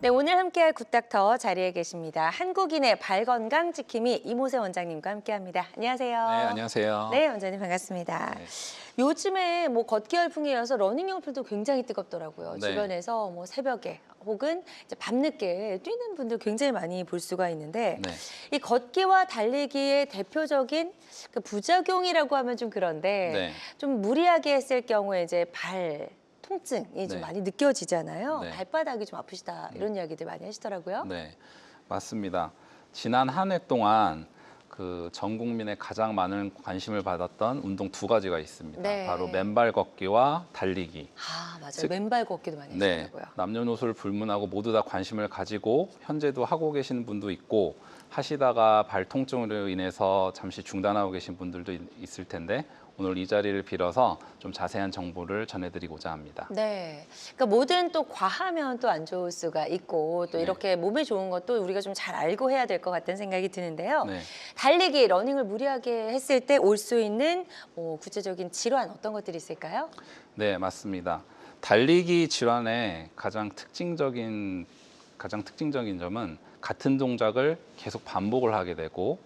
네, 오늘 함께할 굿닥터 자리에 계십니다. 한국인의 발 건강 지킴이 이모세 원장님과 함께합니다. 안녕하세요. 네, 안녕하세요. 네, 원장님 반갑습니다. 네. 요즘에 뭐 걷기 열풍이어서 러닝용품도 굉장히 뜨겁더라고요. 네. 주변에서 뭐 새벽에 혹은 이제 밤늦게 뛰는 분들 굉장히 많이 볼 수가 있는데 네. 이 걷기와 달리기의 대표적인 그 부작용이라고 하면 좀 그런데 네. 좀 무리하게 했을 경우에 이제 발 통증이 좀 네. 많이 느껴지잖아요. 네. 발바닥이 좀 아프시다 이런 이야기들 많이 하시더라고요. 네, 맞습니다. 지난 한 해 동안 전 국민의 가장 많은 관심을 받았던 운동 두 가지가 있습니다. 네. 바로 맨발 걷기와 달리기. 아, 맞아요. 즉, 맨발 걷기도 많이 네, 하시더라고요. 남녀노소를 불문하고 모두 다 관심을 가지고 현재도 하고 계시는 분도 있고 하시다가 발 통증으로 인해서 잠시 중단하고 계신 분들도 있을 텐데 오늘 이 자리를 빌어서 좀 자세한 정보를 전해드리고자 합니다. 네. 그러니까 뭐든 또 과하면 또 안 좋을 수가 있고 또 네. 이렇게 몸에 좋은 것도 우리가 좀 잘 알고 해야 될 것 같다는 생각이 드는데요. 네. 달리기, 러닝을 무리하게 했을 때 올 수 있는 구체적인 질환 어떤 것들이 있을까요? 네, 맞습니다. 달리기 질환의 가장 특징적인 점은 같은 동작을 계속 반복을 하게 되고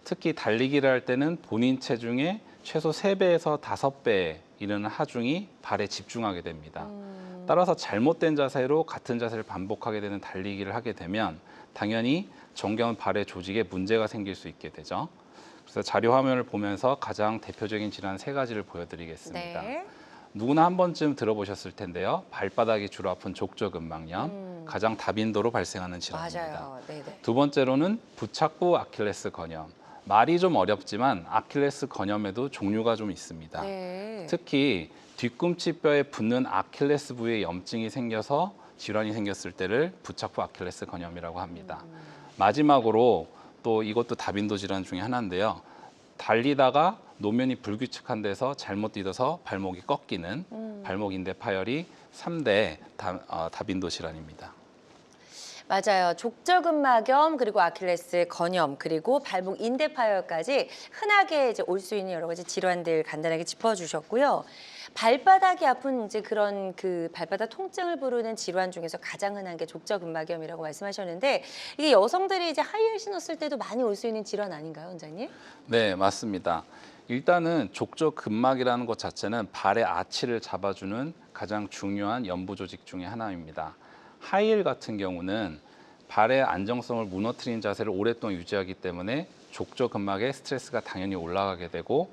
특히 달리기를 할 때는 본인 체중의 최소 3배에서 5배에 이르는 하중이 발에 집중하게 됩니다. 따라서 잘못된 자세로 같은 자세를 반복하게 되는 달리기를 하게 되면 당연히 정겨운 발의 조직에 문제가 생길 수 있게 되죠. 그래서 자료 화면을 보면서 가장 대표적인 질환 3가지를 보여드리겠습니다. 네. 누구나 한 번쯤 들어보셨을 텐데요. 발바닥이 주로 아픈 족저근막염, 가장 다빈도로 발생하는 질환입니다. 맞아요. 네네. 두 번째로는 부착부 아킬레스 건염. 말이 좀 어렵지만 아킬레스 건염에도 종류가 좀 있습니다. 네. 특히 뒤꿈치뼈에 붙는 아킬레스 부위에 염증이 생겨서 질환이 생겼을 때를 부착부 아킬레스 건염이라고 합니다. 마지막으로 또 이것도 다빈도 질환 중에 하나인데요. 달리다가 노면이 불규칙한 데서 잘못 뛰어서 발목이 꺾이는 발목 인대 파열이 3대 다빈도 질환입니다. 맞아요. 족저근막염 그리고 아킬레스 건염 그리고 발목 인대 파열까지 흔하게 이제 올 수 있는 여러 가지 질환들 간단하게 짚어주셨고요. 발바닥이 아픈 이제 그런 그 발바닥 통증을 부르는 질환 중에서 가장 흔한 게 족저근막염이라고 말씀하셨는데 이게 여성들이 이제 하이힐 신었을 때도 많이 올 수 있는 질환 아닌가요, 원장님? 네, 맞습니다. 일단은 족저근막이라는 것 자체는 발의 아치를 잡아주는 가장 중요한 연부 조직 중에 하나입니다. 하이힐 같은 경우는 발의 안정성을 무너뜨린 자세를 오랫동안 유지하기 때문에 족저근막에 스트레스가 당연히 올라가게 되고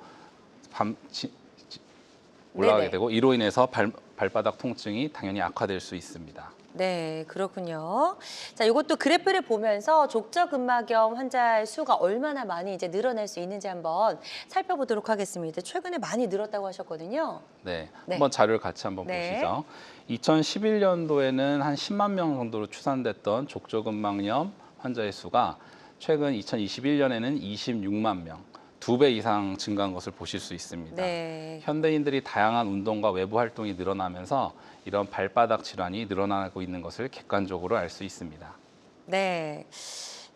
네네. 이로 인해서 발바닥 통증이 당연히 악화될 수 있습니다. 네, 그렇군요. 자, 이것도 그래프를 보면서 족저근막염 환자의 수가 얼마나 많이 이제 늘어날 수 있는지 한번 살펴보도록 하겠습니다. 최근에 많이 늘었다고 하셨거든요. 네, 네. 한번 자료를 같이 한번 네. 보시죠. 2011년도에는 한 10만 명 정도로 추산됐던 족저근막염 환자의 수가 최근 2021년에는 26만 명, 2배 이상 증가한 것을 보실 수 있습니다. 네. 현대인들이 다양한 운동과 외부 활동이 늘어나면서 이런 발바닥 질환이 늘어나고 있는 것을 객관적으로 알 수 있습니다. 네.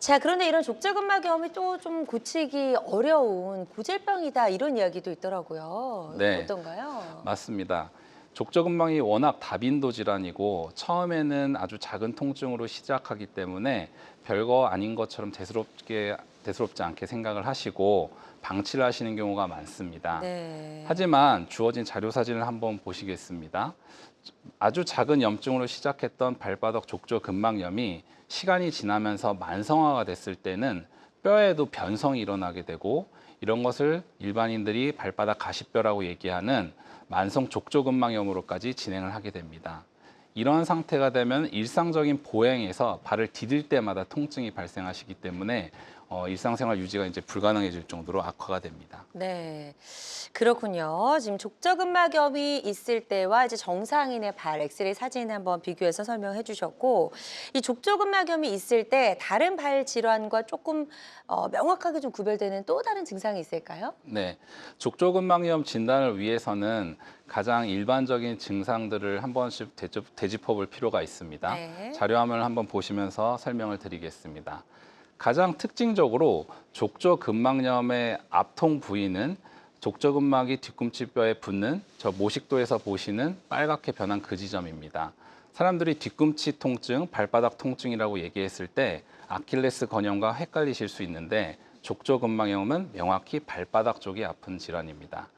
자, 그런데 이런 족저근막염이 또 좀 고치기 어려운 고질병이다 이런 이야기도 있더라고요. 네. 어떤가요? 맞습니다. 족저근막이 워낙 다빈도 질환이고 처음에는 아주 작은 통증으로 시작하기 때문에 별거 아닌 것처럼 대수롭지 않게 생각을 하시고 방치를 하시는 경우가 많습니다. 네. 하지만 주어진 자료 사진을 한번 보시겠습니다. 아주 작은 염증으로 시작했던 발바닥 족저근막염이 시간이 지나면서 만성화가 됐을 때는 뼈에도 변성이 일어나게 되고 이런 것을 일반인들이 발바닥 가시뼈라고 얘기하는 만성 족저근막염으로까지 진행을 하게 됩니다. 이런 상태가 되면 일상적인 보행에서 발을 디딜 때마다 통증이 발생하시기 때문에 일상생활 유지가 이제 불가능해질 정도로 악화가 됩니다. 네, 그렇군요. 지금 족저근막염이 있을 때와 이제 정상인의 발 엑스레이 사진 한번 비교해서 설명해 주셨고, 이 족저근막염이 있을 때 다른 발 질환과 조금 명확하게 좀 구별되는 또 다른 증상이 있을까요? 네, 족저근막염 진단을 위해서는 가장 일반적인 증상들을 한 번씩 되짚어 볼 필요가 있습니다. 네. 자료 화면을 한번 보시면서 설명을 드리겠습니다. 가장 특징적으로 족저근막염의 앞통 부위는 족저근막이 뒤꿈치뼈에 붙는 저 모식도에서 보시는 빨갛게 변한 그 지점입니다. 사람들이 뒤꿈치 통증, 발바닥 통증이라고 얘기했을 때 아킬레스 건염과 헷갈리실 수 있는데 족저근막염은 명확히 발바닥 쪽이 아픈 질환입니다.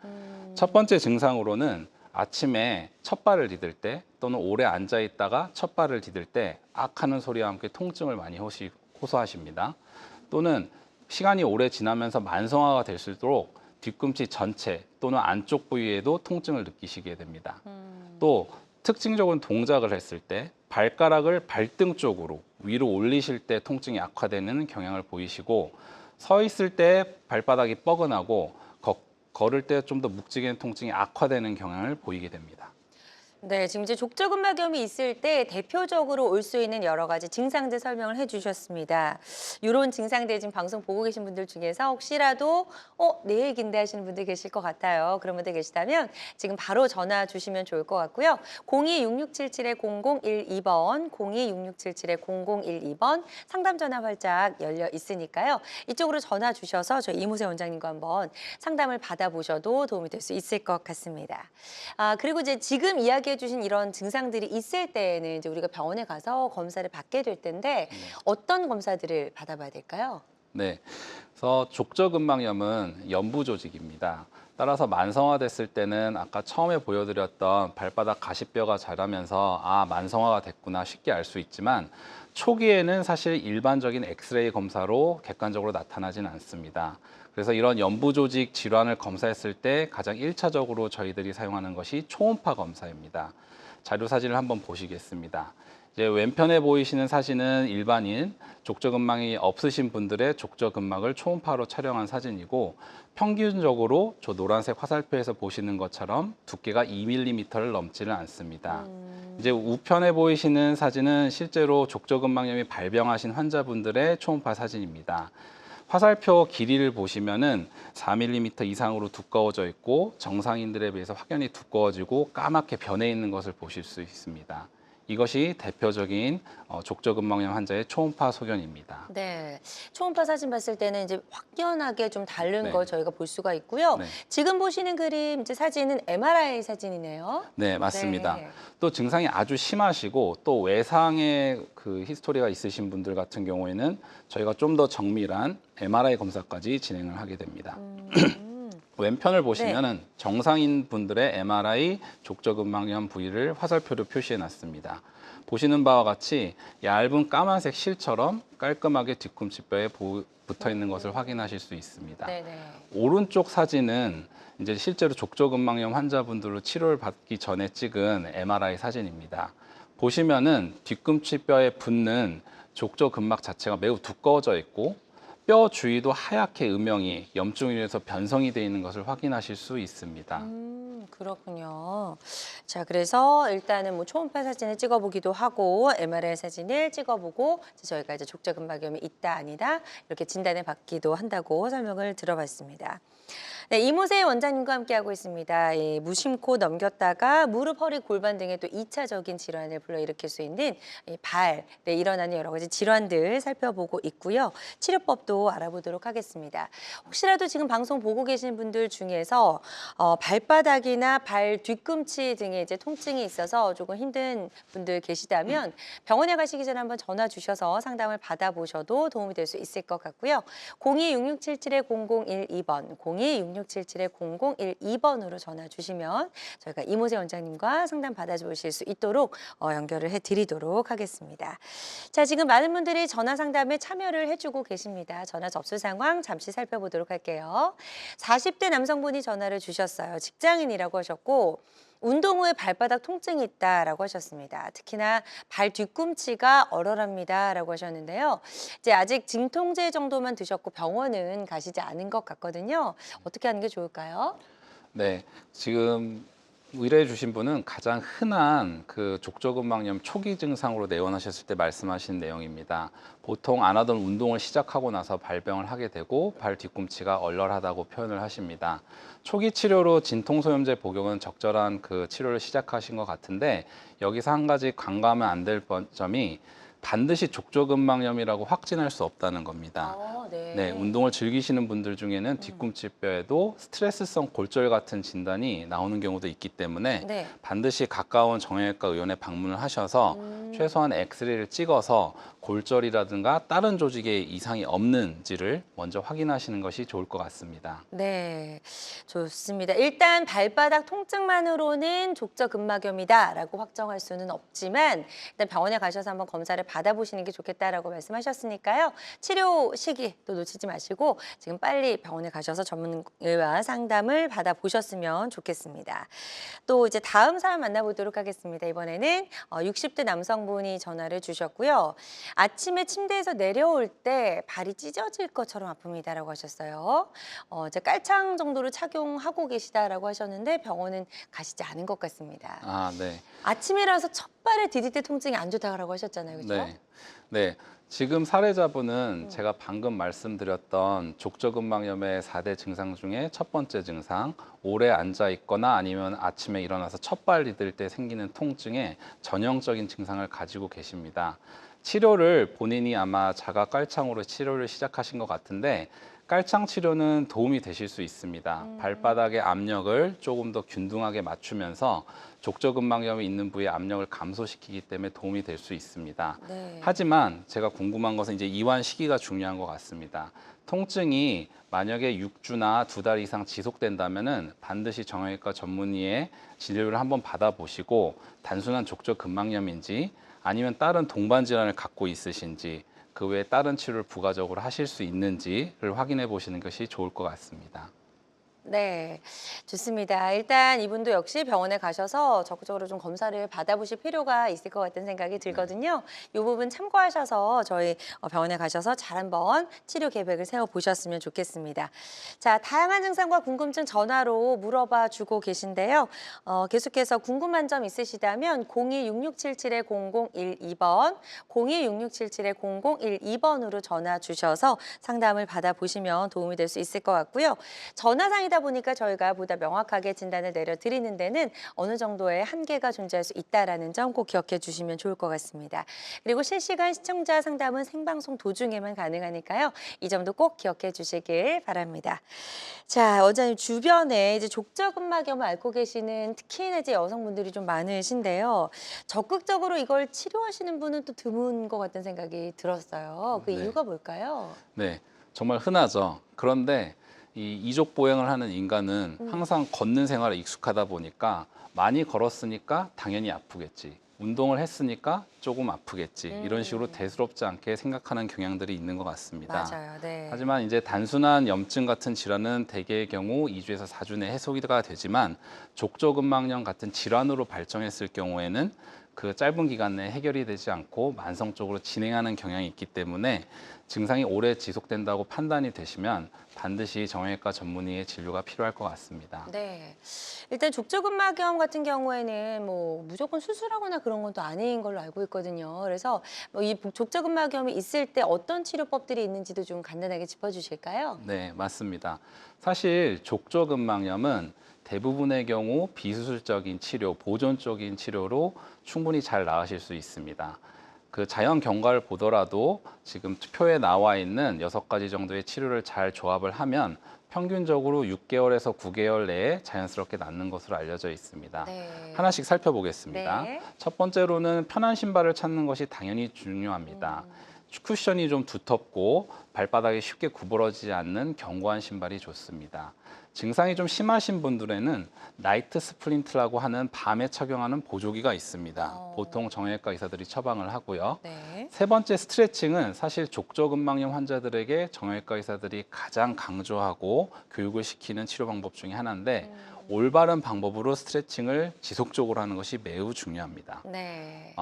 첫 번째 증상으로는 아침에 첫 발을 디딜 때 또는 오래 앉아 있다가 첫 발을 디딜 때 악 하는 소리와 함께 통증을 많이 호소하십니다. 또는 시간이 오래 지나면서 만성화가 될수록 뒤꿈치 전체 또는 안쪽 부위에도 통증을 느끼시게 됩니다. 또 특징적인 동작을 했을 때 발가락을 발등 쪽으로 위로 올리실 때 통증이 악화되는 경향을 보이시고 서 있을 때 발바닥이 뻐근하고 걸을 때 좀 더 묵직한 통증이 악화되는 경향을 보이게 됩니다. 네, 지금 이제 족저근막염이 있을 때 대표적으로 올 수 있는 여러 가지 증상들 설명을 해주셨습니다. 이런 증상들 지금 방송 보고 계신 분들 중에서 혹시라도 내 얘긴데 하시는 분들 계실 것 같아요. 그런 분들 계시다면 지금 바로 전화 주시면 좋을 것 같고요. 02-6677-0012번, 02-6677-0012번 상담 전화 활짝 열려 있으니까요. 이쪽으로 전화 주셔서 저희 이무세 원장님과 한번 상담을 받아보셔도 도움이 될 수 있을 것 같습니다. 그리고 이제 지금 이야기해 주신 이런 증상들이 있을 때에는 이제 우리가 병원에 가서 검사를 받게 될 텐데 어떤 검사들을 받아봐야 될까요? 네, 그래서 족저근막염은 연부 조직입니다. 따라서 만성화됐을 때는 아까 처음에 보여드렸던 발바닥 가시뼈가 자라면서 만성화가 됐구나 쉽게 알 수 있지만 초기에는 사실 일반적인 엑스레이 검사로 객관적으로 나타나진 않습니다. 그래서 이런 연부 조직 질환을 검사했을 때 가장 1차적으로 저희들이 사용하는 것이 초음파 검사입니다. 자료 사진을 한번 보시겠습니다. 이제 왼편에 보이시는 사진은 일반인 족저근막이 없으신 분들의 족저근막을 초음파로 촬영한 사진이고 평균적으로 저 노란색 화살표에서 보시는 것처럼 두께가 2mm를 넘지는 않습니다. 이제 우편에 보이시는 사진은 실제로 족저근막염이 발병하신 환자분들의 초음파 사진입니다. 화살표 길이를 보시면은 4mm 이상으로 두꺼워져 있고 정상인들에 비해서 확연히 두꺼워지고 까맣게 변해 있는 것을 보실 수 있습니다. 이것이 대표적인 족저근막염 환자의 초음파 소견입니다. 네, 초음파 사진 봤을 때는 이제 확연하게 좀 다른 네. 걸 저희가 볼 수가 있고요. 네. 지금 보시는 그림, 이제 사진은 MRI 사진이네요. 네, 맞습니다. 네. 또 증상이 아주 심하시고 또 외상의 그 히스토리가 있으신 분들 같은 경우에는 저희가 좀 더 정밀한 MRI 검사까지 진행을 하게 됩니다. 왼편을 보시면은 정상인 분들의 MRI 족저근막염 부위를 화살표로 표시해 놨습니다. 보시는 바와 같이 얇은 까만색 실처럼 깔끔하게 뒤꿈치뼈에 붙어 있는 것을 확인하실 수 있습니다. 네네. 오른쪽 사진은 이제 실제로 족저근막염 환자분들로 치료를 받기 전에 찍은 MRI 사진입니다. 보시면은 뒤꿈치뼈에 붙는 족저근막 자체가 매우 두꺼워져 있고 뼈 주위도 하얗게 음영이 염증으로 인해서 변성이 되어 있는 것을 확인하실 수 있습니다. 그렇군요. 자, 그래서 일단은 뭐 초음파 사진을 찍어보기도 하고 MRI 사진을 찍어보고 저희가 이제 족저근막염이 있다 아니다 이렇게 진단을 받기도 한다고 설명을 들어봤습니다. 네, 이무세 원장님과 함께하고 있습니다. 무심코 넘겼다가 무릎, 허리, 골반 등의 또 2차적인 질환을 불러일으킬 수 있는 발에 일어나는 여러 가지 질환들 살펴보고 있고요. 치료법도 알아보도록 하겠습니다. 혹시라도 지금 방송 보고 계신 분들 중에서 발바닥이나 발 뒤꿈치 등에 이제 통증이 있어서 조금 힘든 분들 계시다면 병원에 가시기 전에 한번 전화 주셔서 상담을 받아보셔도 도움이 될 수 있을 것 같고요. 02-6677-0012번, 02-6677-0012번으로 전화 주시면 저희가 이모세 원장님과 상담 받아보실 수 있도록 연결을 해드리도록 하겠습니다. 자, 지금 많은 분들이 전화 상담에 참여를 해주고 계십니다. 전화 접수 상황 잠시 살펴보도록 할게요. 40대 남성분이 전화를 주셨어요. 직장인이라고 하셨고 운동 후에 발바닥 통증이 있다라고 하셨습니다. 특히나 발 뒤꿈치가 얼얼합니다라고 하셨는데요. 이제 아직 진통제 정도만 드셨고 병원은 가시지 않은 것 같거든요. 어떻게 하는 게 좋을까요? 네, 지금 의뢰해 주신 분은 가장 흔한 그 족저근막염 초기 증상으로 내원하셨을 때 말씀하신 내용입니다. 보통 안 하던 운동을 시작하고 나서 발병을 하게 되고 발 뒤꿈치가 얼얼하다고 표현을 하십니다. 초기 치료로 진통소염제 복용은 적절한 그 치료를 시작하신 것 같은데 여기서 한 가지 간과하면 안 될 점이 반드시 족저근막염이라고 확진할 수 없다는 겁니다. 네. 네, 운동을 즐기시는 분들 중에는 뒤꿈치뼈에도 스트레스성 골절 같은 진단이 나오는 경우도 있기 때문에 네. 반드시 가까운 정형외과 의원에 방문을 하셔서 최소한 엑스레이를 찍어서 골절이라든가 다른 조직에 이상이 없는지를 먼저 확인하시는 것이 좋을 것 같습니다. 네, 좋습니다. 일단 발바닥 통증만으로는 족저근막염이다라고 확정할 수는 없지만 일단 병원에 가셔서 한번 검사를 받아보시는 게 좋겠다라고 말씀하셨으니까요. 치료 시기 또 놓치지 마시고 지금 빨리 병원에 가셔서 전문의와 상담을 받아보셨으면 좋겠습니다. 또 이제 다음 사람 만나보도록 하겠습니다. 이번에는 60대 남성분이 전화를 주셨고요. 아침에 침대에서 내려올 때 발이 찢어질 것처럼 아픕니다라고 하셨어요. 이제 깔창 정도로 착용하고 계시다라고 하셨는데 병원은 가시지 않은 것 같습니다. 아, 네. 아침에 일어나서 첫 발을 디딜 때 통증이 안 좋다고 하셨잖아요. 그렇죠? 네. 네. 지금 사례자분은 제가 방금 말씀드렸던 족저근막염의 4대 증상 중에 첫 번째 증상, 오래 앉아 있거나 아니면 아침에 일어나서 첫 발 디딜 때 생기는 통증의 전형적인 증상을 가지고 계십니다. 치료를 본인이 아마 자가 깔창으로 치료를 시작하신 것 같은데 깔창 치료는 도움이 되실 수 있습니다. 발바닥의 압력을 조금 더 균등하게 맞추면서 족저근막염이 있는 부위의 압력을 감소시키기 때문에 도움이 될 수 있습니다. 네. 하지만 제가 궁금한 것은 이제 이완 시기가 중요한 것 같습니다. 통증이 만약에 6주나 2달 이상 지속된다면은 반드시 정형외과 전문의의 진료를 한번 받아보시고 단순한 족저근막염인지 아니면 다른 동반 질환을 갖고 있으신지 그 외에 다른 치료를 부가적으로 하실 수 있는지를 확인해 보시는 것이 좋을 것 같습니다. 네, 좋습니다. 일단 이분도 역시 병원에 가셔서 적극적으로 좀 검사를 받아보실 필요가 있을 것 같다는 생각이 들거든요. 이 부분 참고하셔서 저희 병원에 가셔서 잘 한번 치료 계획을 세워보셨으면 좋겠습니다. 자, 다양한 증상과 궁금증 전화로 물어봐 주고 계신데요. 계속해서 궁금한 점 있으시다면 026677-0012번, 026677-0012번으로 전화 주셔서 상담을 받아보시면 도움이 될 수 있을 것 같고요. 전화상이다 보니까 저희가 보다 명확하게 진단을 내려드리는 데는 어느 정도의 한계가 존재할 수 있다는 점 꼭 기억해 주시면 좋을 것 같습니다. 그리고 실시간 시청자 상담은 생방송 도중에만 가능하니까요. 이 점도 꼭 기억해 주시길 바랍니다. 자, 원장님 주변에 이제 족저근막염을 앓고 계시는 특히나 이제 여성분들이 좀 많으신데요. 적극적으로 이걸 치료하시는 분은 또 드문 것 같은 생각이 들었어요. 그 네. 이유가 뭘까요? 네, 정말 흔하죠. 그런데 이 이족 보행을 하는 인간은 항상 걷는 생활에 익숙하다 보니까 많이 걸었으니까 당연히 아프겠지. 운동을 했으니까 조금 아프겠지. 이런 식으로 대수롭지 않게 생각하는 경향들이 있는 것 같습니다. 맞아요. 네. 하지만 이제 단순한 염증 같은 질환은 대개의 경우 2주에서 4주 내 해소가 되지만 족저근막염 같은 질환으로 발전했을 경우에는 그 짧은 기간 내에 해결이 되지 않고 만성적으로 진행하는 경향이 있기 때문에 증상이 오래 지속된다고 판단이 되시면 반드시 정형외과 전문의의 진료가 필요할 것 같습니다. 네. 일단 족저근막염 같은 경우에는 뭐 무조건 수술하거나 그런 건 또 아닌 걸로 알고 있거든요. 그래서 뭐 이 족저근막염이 있을 때 어떤 치료법들이 있는지도 좀 간단하게 짚어주실까요? 네, 맞습니다. 사실 족저근막염은 대부분의 경우 비수술적인 치료, 보존적인 치료로 충분히 잘 나으실 수 있습니다. 그 자연 경과를 보더라도 지금 표에 나와 있는 6가지 정도의 치료를 잘 조합을 하면 평균적으로 6개월에서 9개월 내에 자연스럽게 낫는 것으로 알려져 있습니다. 네. 하나씩 살펴보겠습니다. 네. 첫 번째로는 편한 신발을 찾는 것이 당연히 중요합니다. 쿠션이 좀 두텁고 발바닥이 쉽게 구부러지지 않는 견고한 신발이 좋습니다. 증상이 좀 심하신 분들에는 나이트 스플린트라고 하는 밤에 착용하는 보조기가 있습니다. 보통 정형외과 의사들이 처방을 하고요. 네. 세 번째 스트레칭은 사실 족저근막염 환자들에게 정형외과 의사들이 가장 강조하고 교육을 시키는 치료 방법 중에 하나인데 올바른 방법으로 스트레칭을 지속적으로 하는 것이 매우 중요합니다. 네.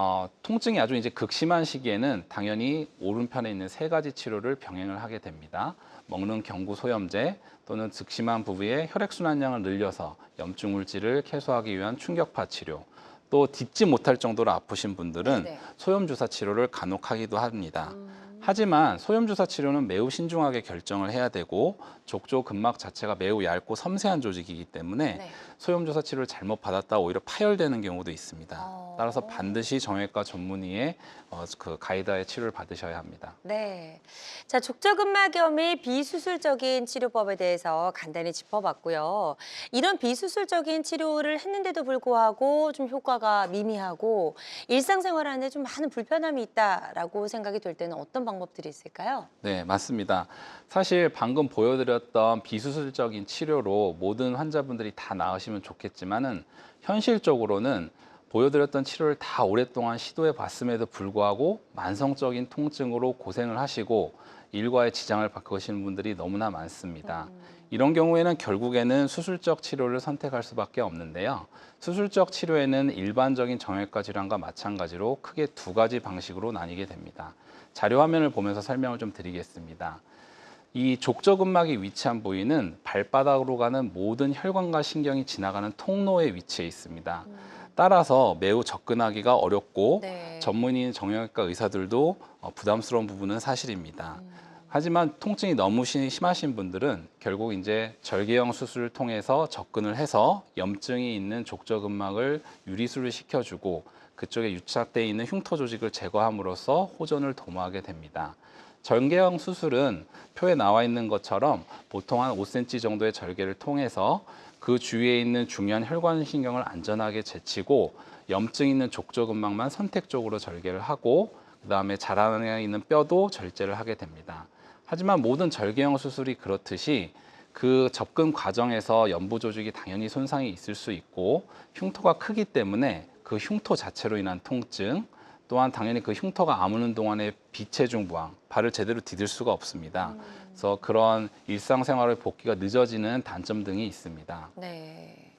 통증이 아주 이제 극심한 시기에는 당연히 오른편에 있는 3가지 치료를 병행을 하게 됩니다. 먹는 경구 소염제 또는 극심한 부위의 혈액순환량을 늘려서 염증 물질을 해소하기 위한 충격파 치료, 또 딛지 못할 정도로 아프신 분들은 네네. 소염주사 치료를 간혹 하기도 합니다. 하지만 소염주사 치료는 매우 신중하게 결정을 해야 되고 족저근막 자체가 매우 얇고 섬세한 조직이기 때문에 네. 소염주사 치료를 잘못 받았다 오히려 파열되는 경우도 있습니다. 따라서 반드시 정형외과 전문의의 그 가이드하에 치료를 받으셔야 합니다. 네. 자, 족저근막염의 비수술적인 치료법에 대해서 간단히 짚어봤고요. 이런 비수술적인 치료를 했는데도 불구하고 좀 효과가 미미하고 일상생활 안에 좀 많은 불편함이 있다라고 생각이 될 때는 어떤 방법들이 있을까요? 네, 맞습니다. 사실 방금 보여드렸던 비수술적인 치료로 모든 환자분들이 다 나으시면 좋겠지만은 현실적으로는 보여드렸던 치료를 다 오랫동안 시도해 봤음에도 불구하고 만성적인 통증으로 고생을 하시고 일과에 지장을 받고 계시는 분들이 너무나 많습니다. 이런 경우에는 결국에는 수술적 치료를 선택할 수밖에 없는데요. 수술적 치료에는 일반적인 정형외과 질환과 마찬가지로 크게 두 가지 방식으로 나뉘게 됩니다. 자료 화면을 보면서 설명을 좀 드리겠습니다. 이 족저근막이 위치한 부위는 발바닥으로 가는 모든 혈관과 신경이 지나가는 통로에 위치해 있습니다. 따라서 매우 접근하기가 어렵고 네. 전문의인 정형외과 의사들도 부담스러운 부분은 사실입니다. 하지만 통증이 너무 심하신 분들은 결국 이제 절개형 수술을 통해서 접근을 해서 염증이 있는 족저근막을 유리술을 시켜주고 그쪽에 유착되어 있는 흉터 조직을 제거함으로써 호전을 도모하게 됩니다. 절개형 수술은 표에 나와 있는 것처럼 보통 한 5cm 정도의 절개를 통해서 그 주위에 있는 중요한 혈관 신경을 안전하게 제치고 염증 있는 족저근막만 선택적으로 절개를 하고 그다음에 자라나에 있는 뼈도 절제를 하게 됩니다. 하지만 모든 절개형 수술이 그렇듯이 그 접근 과정에서 연부 조직이 당연히 손상이 있을 수 있고 흉터가 크기 때문에 그 흉터 자체로 인한 통증 또한 당연히 그 흉터가 아무는 동안에 비체중 부항, 발을 제대로 디딜 수가 없습니다. 그래서 그런 일상생활의 복귀가 늦어지는 단점 등이 있습니다. 네.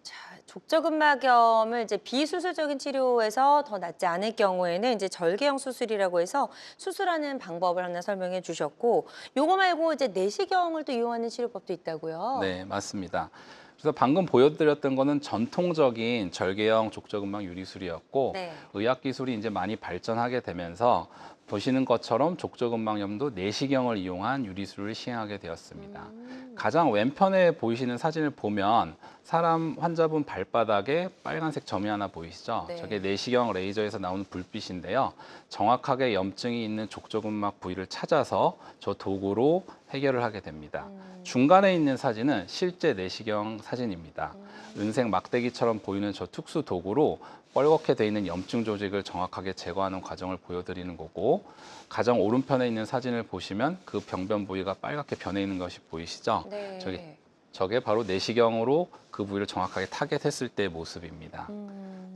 자, 족저근막염을 이제 비수술적인 치료에서 더 낫지 않을 경우에는 이제 절개형 수술이라고 해서 수술하는 방법을 하나 설명해 주셨고, 요거 말고 이제 내시경을 또 이용하는 치료법도 있다고요? 네, 맞습니다. 그래서 방금 보여드렸던 거는 전통적인 절개형 족저근막 유리술이었고 네. 의학 기술이 이제 많이 발전하게 되면서 보시는 것처럼 족저근막염도 내시경을 이용한 유리술을 시행하게 되었습니다. 가장 왼편에 보이시는 사진을 보면 사람 환자분 발바닥에 빨간색 점이 하나 보이시죠? 네. 저게 내시경 레이저에서 나오는 불빛인데요. 정확하게 염증이 있는 족저근막 부위를 찾아서 저 도구로 해결을 하게 됩니다. 중간에 있는 사진은 실제 내시경 사진입니다. 은색 막대기처럼 보이는 저 특수 도구로 뻘겋게 돼 있는 염증 조직을 정확하게 제거하는 과정을 보여드리는 거고 가장 오른편에 있는 사진을 보시면 그 병변 부위가 빨갛게 변해 있는 것이 보이시죠? 네. 저게 바로 내시경으로 그 부위를 정확하게 타겟했을 때의 모습입니다.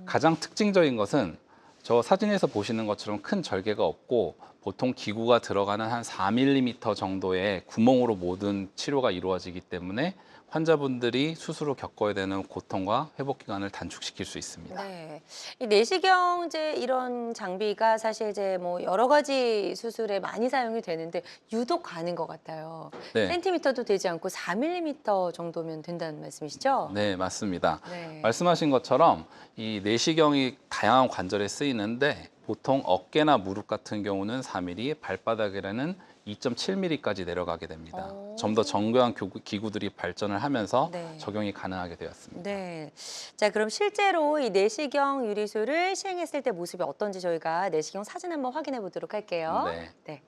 가장 특징적인 것은 저 사진에서 보시는 것처럼 큰 절개가 없고 보통 기구가 들어가는 한 4mm 정도의 구멍으로 모든 치료가 이루어지기 때문에 환자분들이 수술을 겪어야 되는 고통과 회복 기간을 단축시킬 수 있습니다. 네. 이 내시경 이제 이런 장비가 사실 이제 뭐 여러 가지 수술에 많이 사용이 되는데 유독 가는 것 같아요. 네. 센티미터도 되지 않고 4mm 정도면 된다는 말씀이시죠? 네, 맞습니다. 네. 말씀하신 것처럼 이 내시경이 다양한 관절에 쓰이는데 보통 어깨나 무릎 같은 경우는 4mm, 발바닥에는 2.7mm까지 내려가게 됩니다. 오. 좀 더 정교한 기구들이 발전을 하면서 네. 적용이 가능하게 되었습니다. 네. 자, 그럼 실제로 이 내시경 유리술을 시행했을 때 모습이 어떤지 저희가 내시경 사진 한번 확인해 보도록 할게요. 네. 네.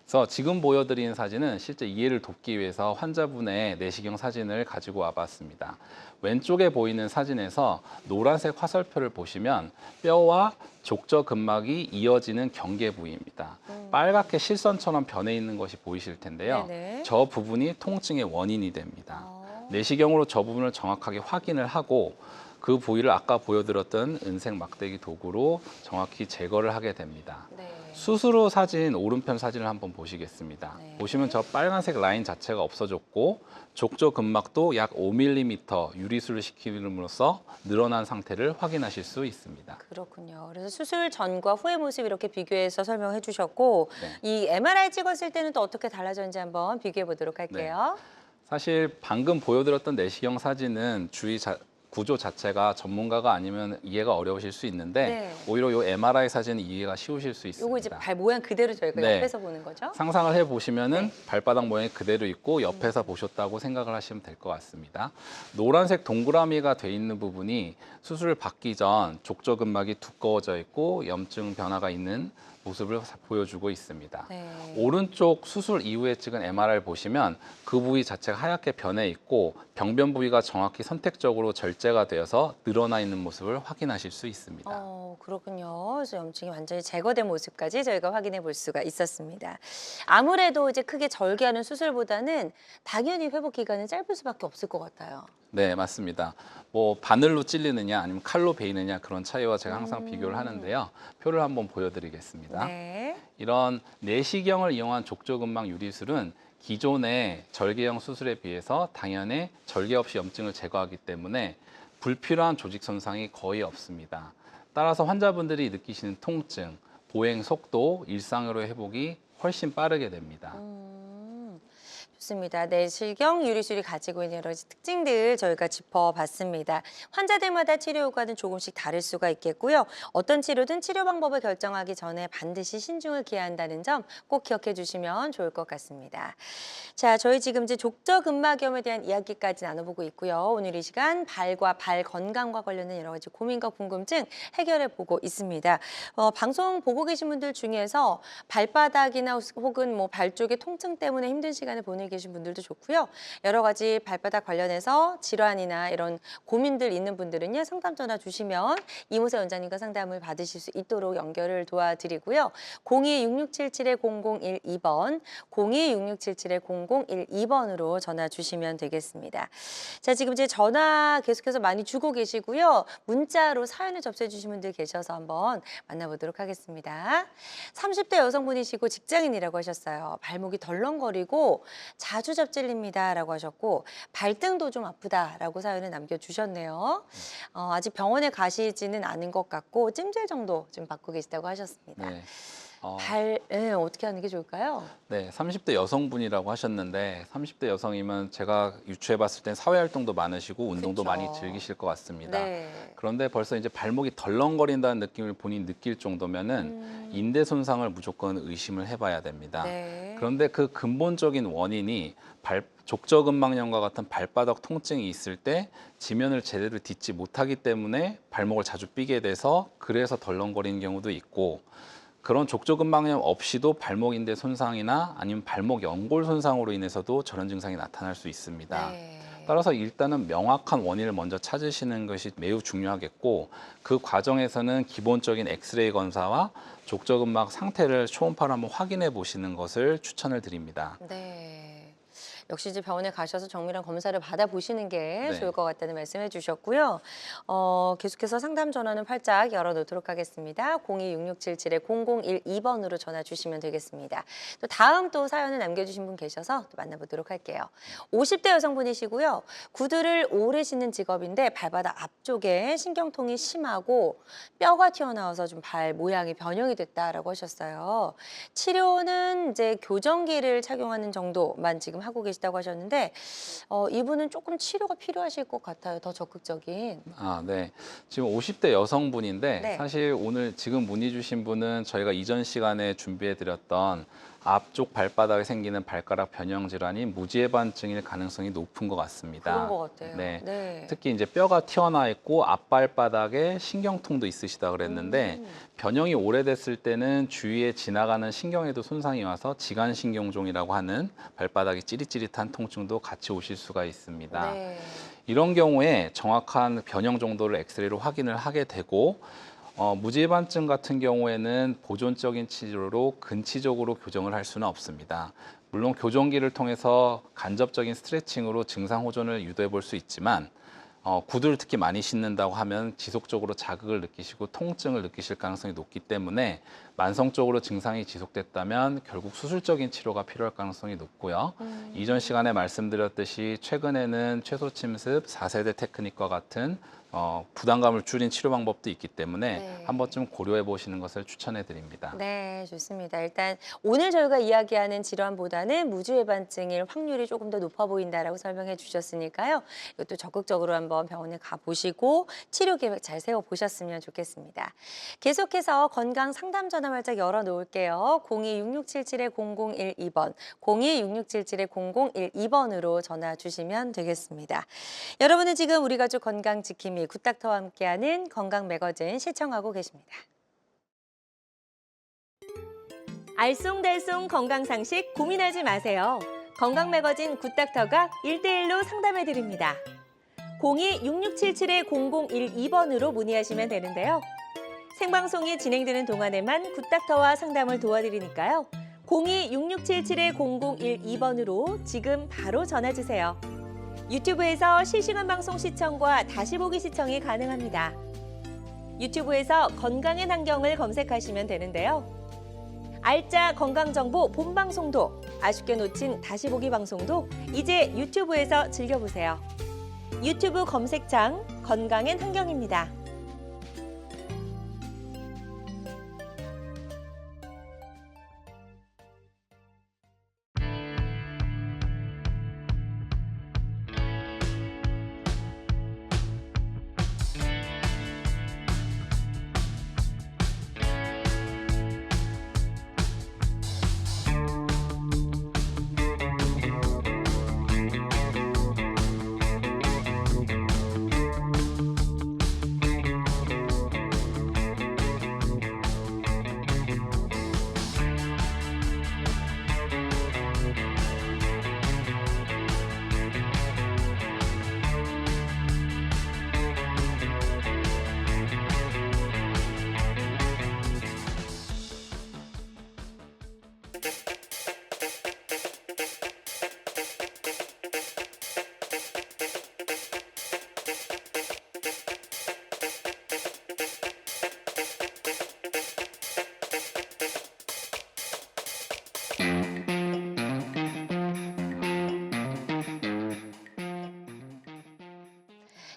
그래서 지금 보여드리는 사진은 실제 이해를 돕기 위해서 환자분의 내시경 사진을 가지고 와봤습니다. 왼쪽에 보이는 사진에서 노란색 화살표를 보시면 뼈와 족저근막이 이어지는 경계 부위입니다. 빨갛게 실선처럼 변해 있는 것이 보이실 텐데요. 네네. 저 부분이 통증의 원인이 됩니다. 아. 내시경으로 저 부분을 정확하게 확인을 하고 그 부위를 아까 보여드렸던 은색 막대기 도구로 정확히 제거를 하게 됩니다. 네. 수술 후 사진, 오른편 사진을 한번 보시겠습니다. 네. 보시면 저 빨간색 라인 자체가 없어졌고 족저근막도 약 5mm 유리술을 시킴으로써 늘어난 상태를 확인하실 수 있습니다. 그렇군요. 그래서 수술 전과 후의 모습 이렇게 비교해서 설명해 주셨고 네. 이 MRI 찍었을 때는 또 어떻게 달라졌는지 한번 비교해 보도록 할게요. 사실 방금 보여드렸던 내시경 사진은 구조 자체가 전문가가 아니면 이해가 어려우실 수 있는데 네. 오히려 이 MRI 사진은 이해가 쉬우실 수 있습니다. 요거 이제 발 모양 그대로 저희가 네. 옆에서 보는 거죠? 상상을 해보시면은 네. 발바닥 모양이 그대로 있고 옆에서 보셨다고 생각을 하시면 될 것 같습니다. 노란색 동그라미가 돼 있는 부분이 수술을 받기 전 족저근막이 두꺼워져 있고 염증 변화가 있는 모습을 보여주고 있습니다. 네. 오른쪽 수술 이후에 찍은 MRI를 보시면 그 부위 자체가 하얗게 변해 있고 병변 부위가 정확히 선택적으로 절제가 되어서 늘어나 있는 모습을 확인하실 수 있습니다. 그렇군요. 그래서 염증이 완전히 제거된 모습까지 저희가 확인해 볼 수가 있었습니다. 아무래도 이제 크게 절개하는 수술보다는 당연히 회복 기간은 짧을 수밖에 없을 것 같아요. 네, 맞습니다. 뭐 바늘로 찔리느냐 아니면 칼로 베이느냐 그런 차이와 제가 항상 비교를 하는데요. 표를 한번 보여드리겠습니다. 네. 이런 내시경을 이용한 족저근막 유리술은 기존의 절개형 수술에 비해서 당연히 절개 없이 염증을 제거하기 때문에 불필요한 조직 손상이 거의 없습니다. 따라서 환자분들이 느끼시는 통증, 보행 속도, 일상으로의 회복이 훨씬 빠르게 됩니다. 좋습니다. 내시경 유리술이 가지고 있는 여러 가지 특징들 저희가 짚어봤습니다. 환자들마다 치료 효과는 조금씩 다를 수가 있겠고요. 어떤 치료든 치료 방법을 결정하기 전에 반드시 신중을 기해야 한다는 점 꼭 기억해 주시면 좋을 것 같습니다. 자, 저희 지금 이제 족저근막염에 대한 이야기까지 나눠보고 있고요. 오늘 이 시간 발과 발 건강과 관련된 여러 가지 고민과 궁금증 해결해 보고 있습니다. 방송 보고 계신 분들 중에서 발바닥이나 혹은 뭐 발 쪽의 통증 때문에 힘든 시간을 보내고 계신 분들도 좋고요. 여러 가지 발바닥 관련해서 질환이나 이런 고민들 있는 분들은요. 상담 전화 주시면 이모세 원장님과 상담을 받으실 수 있도록 연결을 도와드리고요. 02-6677-0012번, 02-6677-0012번으로 전화 주시면 되겠습니다. 자, 지금 이제 전화 계속해서 많이 주고 계시고요. 문자로 사연을 접수해 주신 분들 계셔서 한번 만나보도록 하겠습니다. 30대 여성분이시고 직장인이라고 하셨어요. 발목이 덜렁거리고 자주 접질립니다라고 하셨고 발등도 좀 아프다라고 사연을 남겨주셨네요. 아직 병원에 가시지는 않은 것 같고 찜질 정도 좀 받고 계시다고 하셨습니다. 네. 어떻게 하는 게 좋을까요? 네, 30대 여성분이라고 하셨는데 30대 여성이면 제가 유추해 봤을 땐 사회활동도 많으시고 운동도 그쵸. 많이 즐기실 것 같습니다. 네. 그런데 벌써 이제 발목이 덜렁거린다는 느낌을 본인 느낄 정도면은 인대 손상을 무조건 의심을 해봐야 됩니다. 네. 그런데 그 근본적인 원인이 족저근막염과 같은 발바닥 통증이 있을 때 지면을 제대로 딛지 못하기 때문에 발목을 자주 삐게 돼서 그래서 덜렁거리는 경우도 있고 그런 족저근막염 없이도 발목 인대 손상이나 아니면 발목 연골 손상으로 인해서도 저런 증상이 나타날 수 있습니다. 네. 따라서 일단은 명확한 원인을 먼저 찾으시는 것이 매우 중요하겠고 그 과정에서는 기본적인 엑스레이 검사와 족저근막 상태를 초음파로 한번 확인해 보시는 것을 추천을 드립니다. 네. 역시 이제 병원에 가셔서 정밀한 검사를 받아보시는 게 네. 좋을 것 같다는 말씀해 주셨고요. 계속해서 상담 전화는 활짝 열어놓도록 하겠습니다. 02-6677-0012번으로 전화 주시면 되겠습니다. 또 다음 또 사연을 남겨주신 분 계셔서 또 만나보도록 할게요. 50대 여성분이시고요. 구두를 오래 신는 직업인데 발바닥 앞쪽에 신경통이 심하고 뼈가 튀어나와서 좀 발 모양이 변형이 됐다라고 하셨어요. 치료는 이제 교정기를 착용하는 정도만 지금 하고 계시다고 하셨는데 이분은 조금 치료가 필요하실 것 같아요. 더 적극적인. 네. 지금 50대 여성분인데 네. 사실 오늘 지금 문의 주신 분은 저희가 이전 시간에 준비해 드렸던 앞쪽 발바닥에 생기는 발가락 변형 질환인 무지해반증일 가능성이 높은 것 같습니다. 그런 것 같아요. 네. 네. 특히 이제 뼈가 튀어나와 있고 앞발바닥에 신경통도 있으시다 그랬는데 변형이 오래됐을 때는 주위에 지나가는 신경에도 손상이 와서 지간신경종이라고 하는 발바닥이 찌릿찌릿한 통증도 같이 오실 수가 있습니다. 네. 이런 경우에 정확한 변형 정도를 엑스레이로 확인을 하게 되고 무지해반증 같은 경우에는 보존적인 치료로 근치적으로 교정을 할 수는 없습니다. 물론 교정기를 통해서 간접적인 스트레칭으로 증상 호전을 유도해 볼 수 있지만 구두를 특히 많이 신는다고 하면 지속적으로 자극을 느끼시고 통증을 느끼실 가능성이 높기 때문에 만성적으로 증상이 지속됐다면 결국 수술적인 치료가 필요할 가능성이 높고요. 이전 시간에 말씀드렸듯이 최근에는 최소 침습, 4세대 테크닉과 같은 부담감을 줄인 치료 방법도 있기 때문에 네. 한 번쯤 고려해 보시는 것을 추천해 드립니다. 네, 좋습니다. 일단 오늘 저희가 이야기하는 질환보다는 무주해반증일 확률이 조금 더 높아 보인다라고 설명해 주셨으니까요. 이것도 적극적으로 한번 병원에 가보시고 치료 계획 잘 세워보셨으면 좋겠습니다. 계속해서 건강 상담 전화 말짝 열어놓을게요. 02-6677-0012번, 02-6677-0012번으로 전화 주시면 되겠습니다. 여러분은 지금 우리 가족 건강 지킴이 굿닥터와 함께하는 건강 매거진 시청하고 계십니다. 알쏭달쏭 건강상식 고민하지 마세요. 건강 매거진 굿닥터가 1대1로 상담해 드립니다. 02-6677-0012번으로 문의하시면 되는데요. 생방송이 진행되는 동안에만 굿닥터와 상담을 도와드리니까요. 02-6677-0012번으로 지금 바로 전화 주세요. 유튜브에서 실시간 방송 시청과 다시 보기 시청이 가능합니다. 유튜브에서 건강의 환경을 검색하시면 되는데요. 알짜 건강정보 본방송도, 아쉽게 놓친 다시 보기 방송도 이제 유튜브에서 즐겨보세요. 유튜브 검색창 건강엔 환경입니다.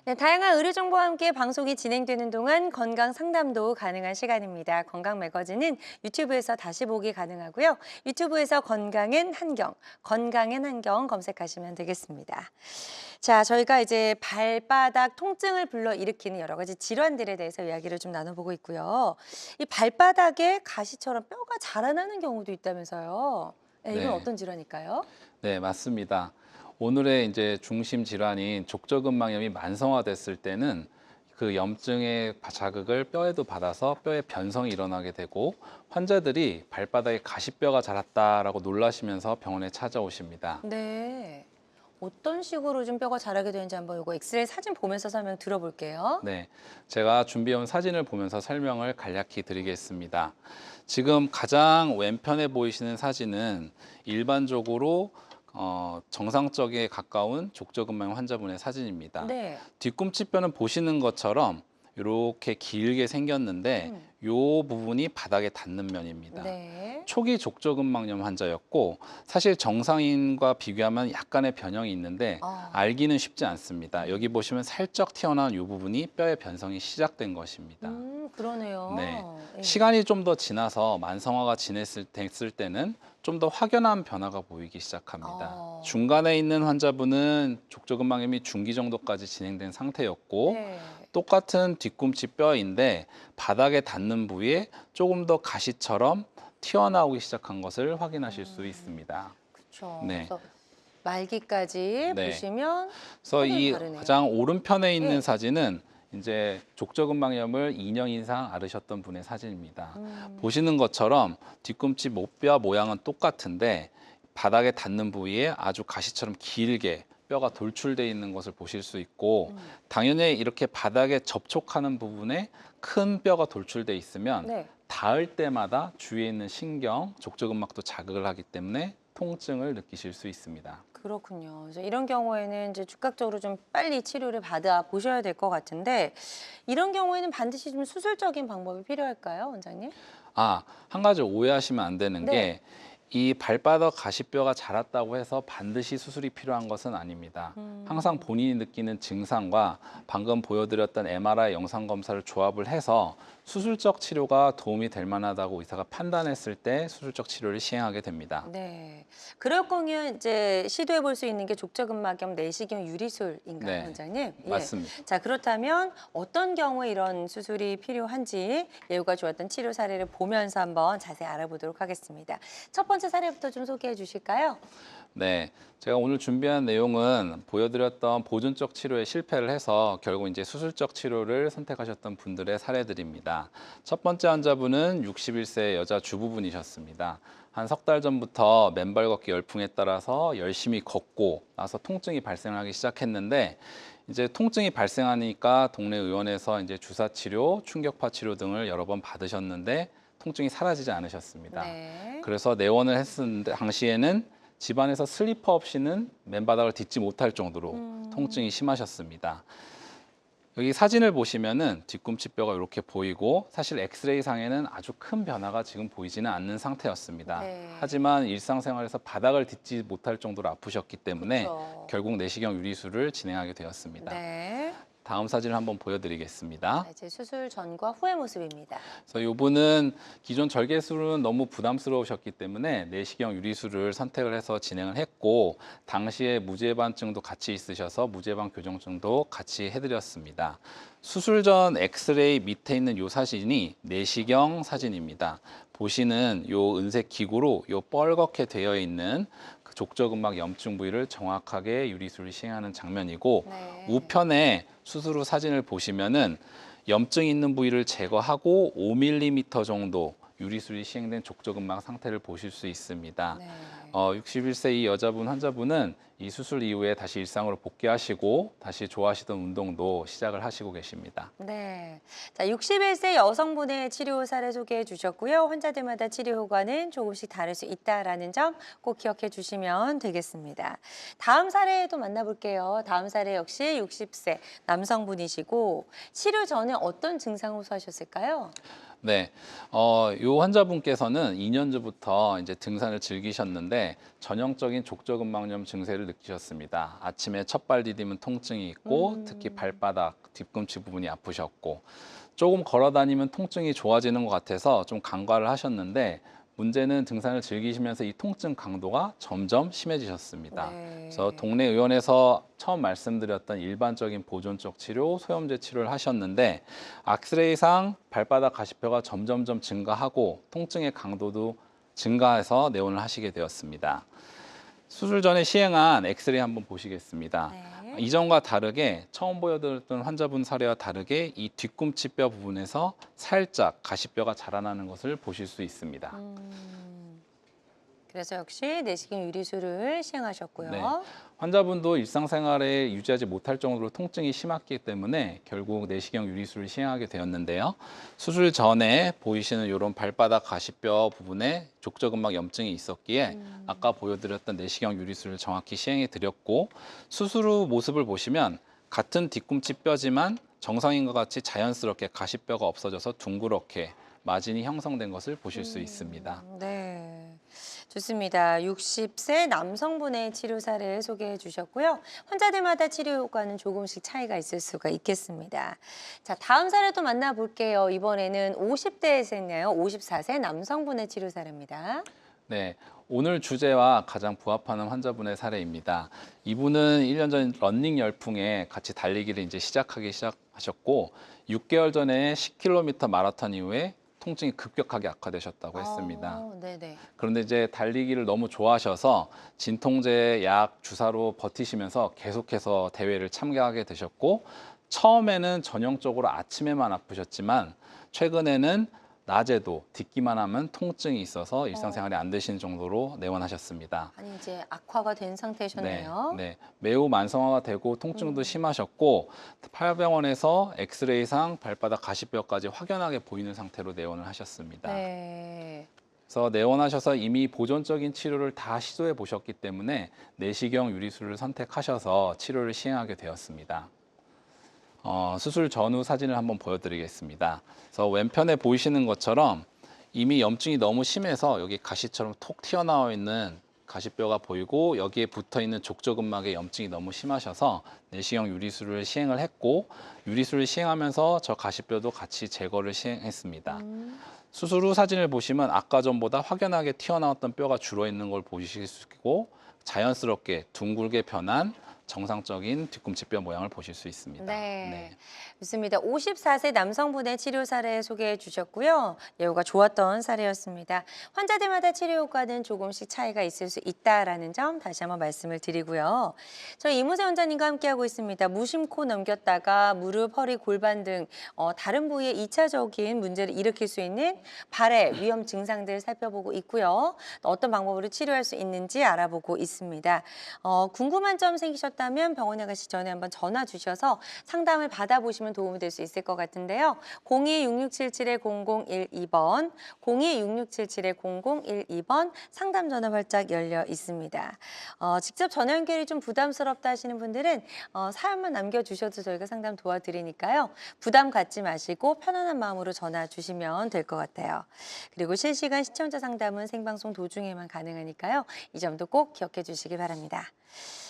네, 다양한 의료 정보와 함께 방송이 진행되는 동안 건강 상담도 가능한 시간입니다. 건강 매거진은 유튜브에서 다시 보기 가능하고요. 유튜브에서 건강엔 한경, 건강엔 한경 검색하시면 되겠습니다. 자, 저희가 이제 발바닥 통증을 불러일으키는 여러 가지 질환들에 대해서 이야기를 좀 나눠보고 있고요. 이 발바닥에 가시처럼 뼈가 자라나는 경우도 있다면서요. 네, 이건 네. 어떤 질환일까요? 네, 맞습니다. 오늘의 이제 중심 질환인 족저근막염이 만성화됐을 때는 그 염증의 자극을 뼈에도 받아서 뼈에 변성이 일어나게 되고 환자들이 발바닥에 가시뼈가 자랐다라고 놀라시면서 병원에 찾아오십니다. 네. 어떤 식으로 좀 뼈가 자라게 되는지 한번 이거 엑스레이 사진 보면서 설명 들어볼게요. 네, 제가 준비해온 사진을 보면서 설명을 간략히 드리겠습니다. 지금 가장 왼편에 보이시는 사진은 일반적으로 정상적에 가까운 족저근막염 환자분의 사진입니다. 네. 뒤꿈치뼈는 보시는 것처럼 이렇게 길게 생겼는데 이 부분이 바닥에 닿는 면입니다. 네. 초기 족저근막염 환자였고 사실 정상인과 비교하면 약간의 변형이 있는데 알기는 쉽지 않습니다. 여기 보시면 살짝 튀어나온 이 부분이 뼈의 변성이 시작된 것입니다. 그러네요. 네. 예. 시간이 좀 더 지나서 만성화가 됐을 때는 좀 더 확연한 변화가 보이기 시작합니다. 중간에 있는 환자분은 족저근막염이 중기 정도까지 진행된 상태였고 네. 똑같은 뒤꿈치 뼈인데 바닥에 닿는 부위에 조금 더 가시처럼 튀어나오기 시작한 것을 확인하실 수 있습니다. 그렇죠. 네. 그래서 말기까지 네. 보시면 그래서 이 다르네요. 가장 오른편에 있는 네. 사진은 이제 족저근막염을 2년 이상 앓으셨던 분의 사진입니다. 보시는 것처럼 뒤꿈치 목뼈 모양은 똑같은데 바닥에 닿는 부위에 아주 가시처럼 길게 뼈가 돌출되어 있는 것을 보실 수 있고 당연히 이렇게 바닥에 접촉하는 부분에 큰 뼈가 돌출되어 있으면 네. 닿을 때마다 주위에 있는 신경, 족저근막도 자극을 하기 때문에 통증을 느끼실 수 있습니다. 그렇군요. 그래서 이런 경우에는 이제 즉각적으로 좀 빨리 치료를 받아 보셔야 될 것 같은데 이런 경우에는 반드시 좀 수술적인 방법이 필요할까요, 원장님? 한 가지 오해하시면 안 되는 네. 게 이 발바닥 가시뼈가 자랐다고 해서 반드시 수술이 필요한 것은 아닙니다. 항상 본인이 느끼는 증상과 방금 보여드렸던 MRI 영상 검사를 조합을 해서 수술적 치료가 도움이 될 만하다고 의사가 판단했을 때 수술적 치료를 시행하게 됩니다. 네. 그럴 거면 이제 시도해 볼 수 있는 게 족저근막염 내시경 유리술인가요, 네, 원장님? 예. 맞습니다. 자, 그렇다면 어떤 경우에 이런 수술이 필요한지 예후가 좋았던 치료 사례를 보면서 한번 자세히 알아보도록 하겠습니다. 첫 번째 사례부터 좀 소개해 주실까요? 네, 제가 오늘 준비한 내용은 보여드렸던 보존적 치료에 실패를 해서 결국 이제 수술적 치료를 선택하셨던 분들의 사례들입니다. 첫 번째 환자분은 61세 여자 주부분이셨습니다. 한 석 달 전부터 맨발 걷기 열풍에 따라서 열심히 걷고 나서 통증이 발생하기 시작했는데 이제 통증이 발생하니까 동네 의원에서 이제 주사 치료, 충격파 치료 등을 여러 번 받으셨는데 통증이 사라지지 않으셨습니다. 네. 그래서 내원을 했을 당시에는 집안에서 슬리퍼 없이는 맨바닥을 딛지 못할 정도로 통증이 심하셨습니다. 여기 사진을 보시면은 뒤꿈치뼈가 이렇게 보이고 사실 엑스레이 상에는 아주 큰 변화가 지금 보이지는 않는 상태였습니다. 네. 하지만 일상생활에서 바닥을 딛지 못할 정도로 아프셨기 때문에 그렇죠. 결국 내시경 유리술을 진행하게 되었습니다. 네. 다음 사진을 한번 보여드리겠습니다. 자, 이제 수술 전과 후의 모습입니다. 그래서 이분은 기존 절개술은 너무 부담스러우셨기 때문에 내시경 유리술을 선택을 해서 진행을 했고 당시에 무죄반증도 같이 있으셔서 무죄반 교정증도 같이 해드렸습니다. 수술 전 엑스레이 밑에 있는 이 사진이 내시경 사진입니다. 보시는 이 은색 기구로 이 뻘겋게 되어 있는 그 족저근막 염증 부위를 정확하게 유리술을 시행하는 장면이고 네. 우편에 수술 후 사진을 보시면은 염증 있는 부위를 제거하고 5mm 정도 유리술이 시행된 족저근막 상태를 보실 수 있습니다. 네. 61세 이 여자분 환자분은 이 수술 이후에 다시 일상으로 복귀하시고 다시 좋아하시던 운동도 시작을 하시고 계십니다. 네. 자, 61세 여성분의 치료 사례 소개해 주셨고요. 환자들마다 치료 효과는 조금씩 다를 수 있다라는 점 꼭 기억해 주시면 되겠습니다. 다음 사례도 만나볼게요. 다음 사례 역시 60세 남성분이시고 치료 전에 어떤 증상 호소하셨을까요? 네, 이 환자분께서는 2년 전부터 이제 등산을 즐기셨는데 전형적인 족저근막염 증세를 느끼셨습니다. 아침에 첫발 디디면 통증이 있고 특히 발바닥, 뒤꿈치 부분이 아프셨고 조금 걸어 다니면 통증이 좋아지는 것 같아서 좀 간과를 하셨는데 문제는 등산을 즐기시면서 이 통증 강도가 점점 심해지셨습니다. 네. 그래서 동네 의원에서 처음 말씀드렸던 일반적인 보존적 치료, 소염제 치료를 하셨는데 엑스레이상 발바닥 가시뼈가 점점점 증가하고 통증의 강도도 증가해서 내원을 하시게 되었습니다. 수술 전에 시행한 엑스레이 한번 보시겠습니다. 네. 이전과 다르게 처음 보여드렸던 환자분 사례와 다르게 이 뒤꿈치뼈 부분에서 살짝 가시뼈가 자라나는 것을 보실 수 있습니다. 그래서 역시 내시경 유리술을 시행하셨고요. 네. 환자분도 일상생활에 유지하지 못할 정도로 통증이 심했기 때문에 결국 내시경 유리술을 시행하게 되었는데요. 수술 전에 보이시는 이런 발바닥 가시뼈 부분에 족저근막 염증이 있었기에 아까 보여드렸던 내시경 유리술을 정확히 시행해 드렸고 수술 후 모습을 보시면 같은 뒤꿈치 뼈지만 정상인과 같이 자연스럽게 가시뼈가 없어져서 둥그렇게 마진이 형성된 것을 보실 수 있습니다. 네. 좋습니다. 60세 남성분의 치료 사례 소개해 주셨고요. 환자들마다 치료 효과는 조금씩 차이가 있을 수가 있겠습니다. 자, 다음 사례도 만나볼게요. 이번에는 50대에서 했네요. 54세 남성분의 치료 사례입니다. 네, 오늘 주제와 가장 부합하는 환자분의 사례입니다. 이분은 1년 전 러닝 열풍에 같이 달리기를 이제 시작하셨고 6개월 전에 10km 마라톤 이후에 통증이 급격하게 악화되셨다고 했습니다. 네네. 그런데 이제 달리기를 너무 좋아하셔서 진통제 약 주사로 버티시면서 계속해서 대회를 참가하게 되셨고 처음에는 전형적으로 아침에만 아프셨지만 최근에는 낮에도 딛기만 하면 통증이 있어서 일상생활이 안 되시는 정도로 내원하셨습니다. 아니 이제 악화가 된 상태셨네요. 네, 매우 만성화가 되고 통증도 심하셨고 파병원에서 엑스레이상 발바닥 가시뼈까지 확연하게 보이는 상태로 내원을 하셨습니다. 네. 그래서 내원하셔서 이미 보존적인 치료를 다 시도해 보셨기 때문에 내시경 유리술을 선택하셔서 치료를 시행하게 되었습니다. 수술 전후 사진을 한번 보여드리겠습니다. 그래서 왼편에 보이시는 것처럼 이미 염증이 너무 심해서 여기 가시처럼 톡 튀어나와 있는 가시뼈가 보이고 여기에 붙어 있는 족저근막에 염증이 너무 심하셔서 내시경 유리술을 시행을 했고 유리술을 시행하면서 저 가시뼈도 같이 제거를 시행했습니다. 수술 후 사진을 보시면 아까 전보다 확연하게 튀어나왔던 뼈가 줄어 있는 걸 보실 수 있고 자연스럽게 둥글게 변한 정상적인 뒤꿈치뼈 모양을 보실 수 있습니다. 네. 좋습니다. 54세 남성분의 치료 사례 소개해 주셨고요. 예후가 좋았던 사례였습니다. 환자들마다 치료 효과는 조금씩 차이가 있을 수 있다라는 점 다시 한번 말씀을 드리고요. 저희 이무세 원장님과 함께하고 있습니다. 무심코 넘겼다가 무릎, 허리, 골반 등 다른 부위에 2차적인 문제를 일으킬 수 있는 발의 위험 증상들 살펴보고 있고요. 또 어떤 방법으로 치료할 수 있는지 알아보고 있습니다. 궁금한 점 생기셨다면 병원에 가시기 전에 한번 전화 주셔서 상담을 받아보시면 도움이 될 수 있을 것 같은데요. 02-6677-0012번, 02-6677-0012번 상담 전화 활짝 열려 있습니다. 직접 전화 연결이 좀 부담스럽다 하시는 분들은 사연만 남겨주셔도 저희가 상담 도와드리니까요. 부담 갖지 마시고 편안한 마음으로 전화 주시면 될 것 같아요. 그리고 실시간 시청자 상담은 생방송 도중에만 가능하니까요. 이 점도 꼭 기억해 주시기 바랍니다.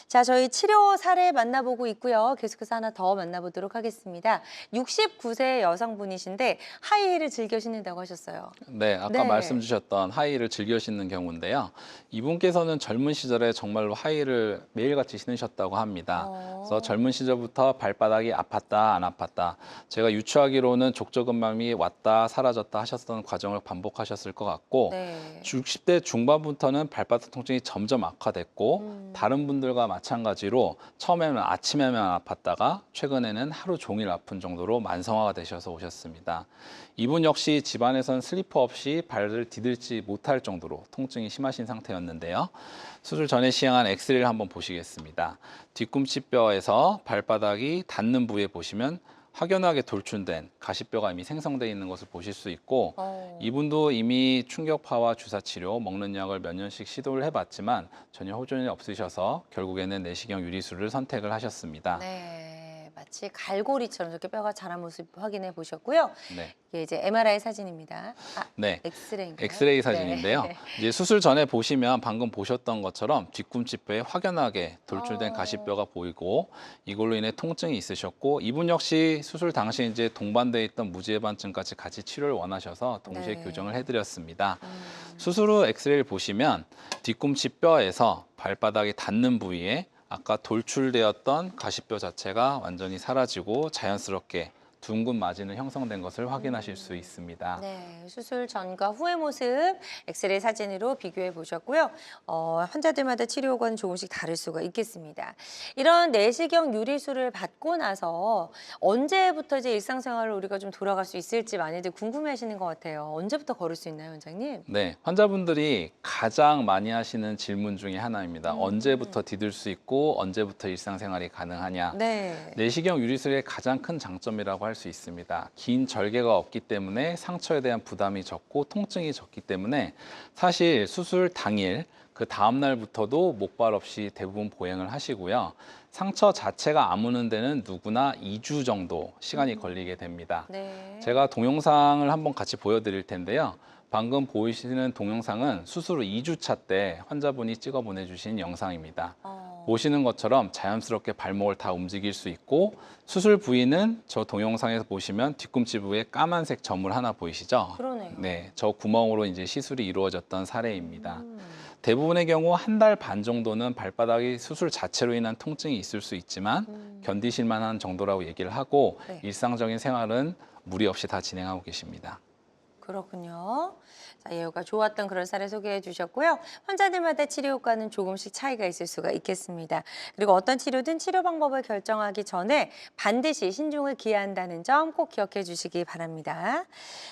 자, 저희 치료 사례 만나보고 있고요. 계속해서 하나 더 만나보도록 하겠습니다. 69세 여성분이신데 하이힐을 즐겨 신는다고 하셨어요. 네, 아까 네. 말씀 주셨던 하이힐을 즐겨 신는 경우인데요. 이분께서는 젊은 시절에 정말로 하이힐을 매일같이 신으셨다고 합니다. 그래서 젊은 시절부터 발바닥이 아팠다, 안 아팠다. 제가 유추하기로는 족저근막이 왔다, 사라졌다 하셨던 과정을 반복하셨을 것 같고 네. 60대 중반부터는 발바닥 통증이 점점 악화됐고 다른 분들과 마찬가지로 처음에는 아침에만 아팠다가 최근에는 하루 종일 아픈 정도로 만성화가 되셔서 오셨습니다. 이분 역시 집안에선 슬리퍼 없이 발을 디딜지 못할 정도로 통증이 심하신 상태였는데요. 수술 전에 시행한 엑스레이를 한번 보시겠습니다. 뒤꿈치뼈에서 발바닥이 닿는 부위에 보시면 확연하게 돌출된 가시뼈가 이미 생성되어 있는 것을 보실 수 있고 이분도 이미 충격파와 주사치료, 먹는 약을 몇 년씩 시도를 해봤지만 전혀 호전이 없으셔서 결국에는 내시경 유리술을 선택을 하셨습니다. 네, 마치 갈고리처럼 저렇게 뼈가 자란 모습 확인해 보셨고요. 네. 이게 이제 MRI 사진입니다. 네. 엑스레이인가요? 엑스레이 네. 사진인데요. 이제 수술 전에 보시면 방금 보셨던 것처럼 뒤꿈치뼈에 확연하게 돌출된 가시뼈가 보이고 이걸로 인해 통증이 있으셨고 이분 역시 수술 당시 이제 동반돼 있던 무지해반증까지 같이 치료를 원하셔서 동시에 네. 교정을 해드렸습니다. 수술 후 엑스레이를 보시면 뒤꿈치뼈에서 발바닥이 닿는 부위에 아까 돌출되었던 가시뼈 자체가 완전히 사라지고 자연스럽게 둥근 마진이 형성된 것을 확인하실 수 있습니다. 네, 수술 전과 후의 모습 엑스레이 사진으로 비교해 보셨고요. 환자들마다 치료 효과는 조금씩 다를 수가 있겠습니다. 이런 내시경 유리술을 받고 나서 언제부터 이제 일상생활을 우리가 좀 돌아갈 수 있을지 많이들 궁금해하시는 것 같아요. 언제부터 걸을 수 있나요, 원장님? 네, 환자분들이 가장 많이 하시는 질문 중에 하나입니다. 언제부터 디딜 수 있고 언제부터 일상생활이 가능하냐. 네. 내시경 유리술의 가장 큰 장점이라고 할 수 있습니다. 긴 절개가 없기 때문에 상처에 대한 부담이 적고 통증이 적기 때문에 사실 수술 당일 그 다음 날부터도 목발 없이 대부분 보행을 하시고요. 상처 자체가 아무는 데는 누구나 2주 정도 시간이 걸리게 됩니다. 네. 제가 동영상을 한번 같이 보여드릴 텐데요. 방금 보이시는 동영상은 수술 후 2주차 때 환자분이 찍어 보내주신 영상입니다. 보시는 것처럼 자연스럽게 발목을 다 움직일 수 있고 수술 부위는 저 동영상에서 보시면 뒤꿈치 부위에 까만색 점을 하나 보이시죠? 그러네요. 네, 저 구멍으로 이제 시술이 이루어졌던 사례입니다. 대부분의 경우 한 달 반 정도는 발바닥이 수술 자체로 인한 통증이 있을 수 있지만 견디실 만한 정도라고 얘기를 하고 네. 일상적인 생활은 무리 없이 다 진행하고 계십니다. 그렇군요. 자, 예후가 좋았던 그런 사례 소개해 주셨고요. 환자들마다 치료 효과는 조금씩 차이가 있을 수가 있겠습니다. 그리고 어떤 치료든 치료 방법을 결정하기 전에 반드시 신중을 기해야 한다는 점 꼭 기억해 주시기 바랍니다.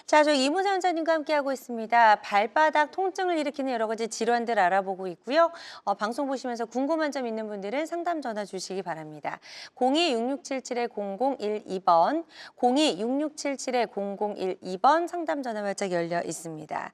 자, 저희 이무세 원장님과 함께하고 있습니다. 발바닥 통증을 일으키는 여러 가지 질환들 알아보고 있고요. 방송 보시면서 궁금한 점 있는 분들은 상담 전화 주시기 바랍니다. 02-6677-0012번, 02-6677-0012번 상담 전화 전화 활짝 열려 있습니다.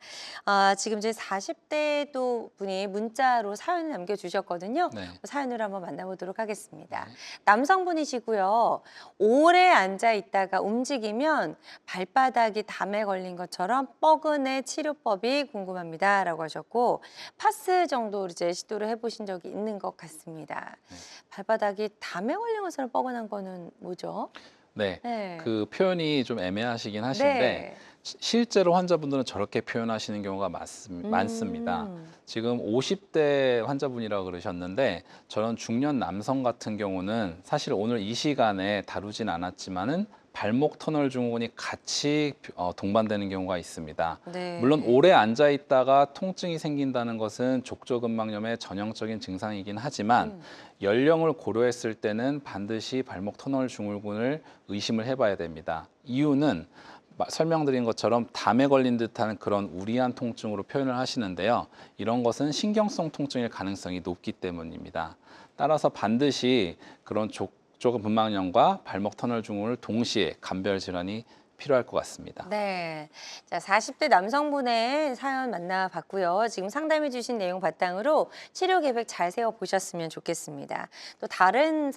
지금 이제 40대 또 분이 문자로 사연을 남겨주셨거든요. 네. 사연을 한번 만나보도록 하겠습니다. 네. 남성분이시고요. 오래 앉아 있다가 움직이면 발바닥이 담에 걸린 것처럼 뻐근의 치료법이 궁금합니다라고 하셨고 파스 정도 이제 시도를 해보신 적이 있는 것 같습니다. 네. 발바닥이 담에 걸린 것처럼 뻐근한 거는 뭐죠? 네. 네. 그 표현이 좀 애매하시긴 하신데 네. 실제로 환자분들은 저렇게 표현하시는 경우가 많습니다. 지금 50대 환자분이라고 그러셨는데 저런 중년 남성 같은 경우는 사실 오늘 이 시간에 다루진 않았지만은 발목 터널 증후군이 같이 동반되는 경우가 있습니다. 네. 물론 오래 앉아 있다가 통증이 생긴다는 것은 족저근막염의 전형적인 증상이긴 하지만 연령을 고려했을 때는 반드시 발목 터널 증후군을 의심을 해봐야 됩니다. 이유는 설명드린 것처럼 담에 걸린 듯한 그런 우리한 통증으로 표현을 하시는데요. 이런 것은 신경성 통증일 가능성이 높기 때문입니다. 따라서 반드시 그런 족저근막염과 발목 터널 증후군을 동시에 감별 질환이 필요할 것 같습니다. 네. 자, 40대 남성분의 사연 만나봤고요. 지금 상담해 주신 내용 바탕으로 치료 계획 잘 세워보셨으면 좋겠습니다. 또 다른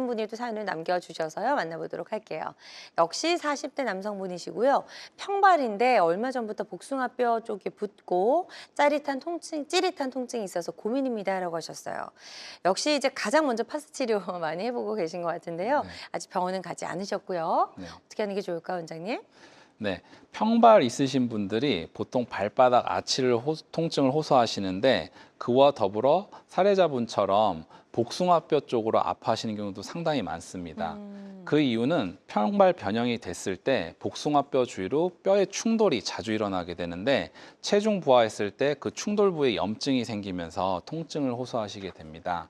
분이 또 사연을 남겨주셔서요. 만나보도록 할게요. 역시 40대 남성분이시고요. 평발인데 얼마 전부터 복숭아뼈 쪽에 붓고 찌릿한 통증이 있어서 고민입니다라고 하셨어요. 역시 이제 가장 먼저 파스 치료 많이 해보고 계신 것 같은데요. 네. 아직 병원은 가지 않으셨고요. 네. 어떻게 하는 게 좋을까요, 원장님? 네, 평발 있으신 분들이 보통 발바닥 아치를 통증을 호소하시는데 그와 더불어 사례자분처럼 복숭아뼈 쪽으로 아파하시는 경우도 상당히 많습니다. 그 이유는 평발 변형이 됐을 때 복숭아뼈 주위로 뼈의 충돌이 자주 일어나게 되는데 체중 부하했을 때 그 충돌 부에 염증이 생기면서 통증을 호소하시게 됩니다.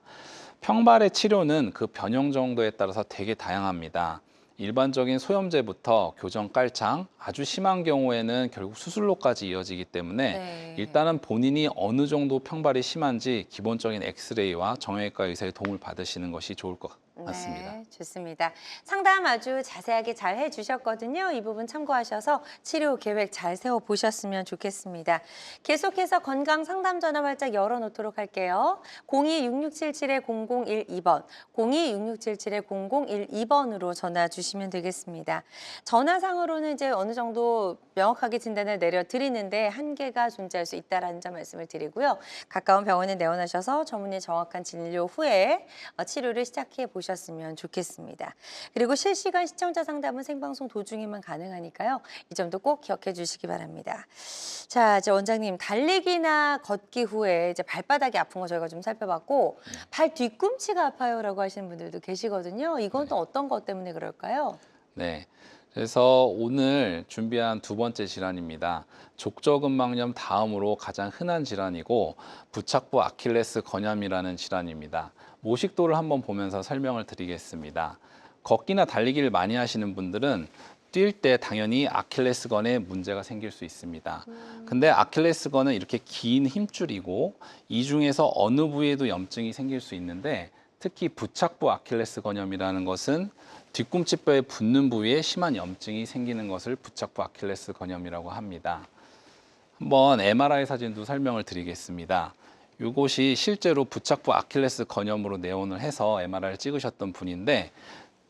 평발의 치료는 그 변형 정도에 따라서 되게 다양합니다. 일반적인 소염제부터 교정 깔창, 아주 심한 경우에는 결국 수술로까지 이어지기 때문에 네. 일단은 본인이 어느 정도 평발이 심한지 기본적인 엑스레이와 정형외과 의사의 도움을 받으시는 것이 좋을 것 같습니다. 네, 좋습니다. 상담 아주 자세하게 잘 해주셨거든요. 이 부분 참고하셔서 치료 계획 잘 세워보셨으면 좋겠습니다. 계속해서 건강 상담 전화 활짝 열어놓도록 할게요. 02-6677-0012번, 02-6677-0012번으로 전화 주시면 되겠습니다. 전화상으로는 이제 어느 정도 명확하게 진단을 내려드리는데 한계가 존재할 수 있다는 점 말씀을 드리고요. 가까운 병원에 내원하셔서 전문의 정확한 진료 후에 치료를 시작해 보셨으면 좋겠습니다. 그리고 실시간 시청자 상담은 생방송 도중에만 가능하니까요. 이 점도 꼭 기억해 주시기 바랍니다. 자, 이제 원장님 달리기나 걷기 후에 이제 발바닥이 아픈 거 저희가 좀 살펴봤고 발 뒤꿈치가 아파요라고 하시는 분들도 계시거든요. 이건 또 어떤 것 때문에 그럴까요? 네. 그래서 오늘 준비한 두 번째 질환입니다. 족저근막염 다음으로 가장 흔한 질환이고 부착부 아킬레스 건염이라는 질환입니다. 모식도를 한번 보면서 설명을 드리겠습니다. 걷기나 달리기를 많이 하시는 분들은 뛸 때 당연히 아킬레스건에 문제가 생길 수 있습니다. 근데 아킬레스건은 이렇게 긴 힘줄이고 이 중에서 어느 부위에도 염증이 생길 수 있는데 특히 부착부 아킬레스 건염이라는 것은 뒤꿈치뼈에 붙는 부위에 심한 염증이 생기는 것을 부착부 아킬레스 건염이라고 합니다. 한번 MRI 사진도 설명을 드리겠습니다. 이곳이 실제로 부착부 아킬레스 건염으로 내원을 해서 MRI를 찍으셨던 분인데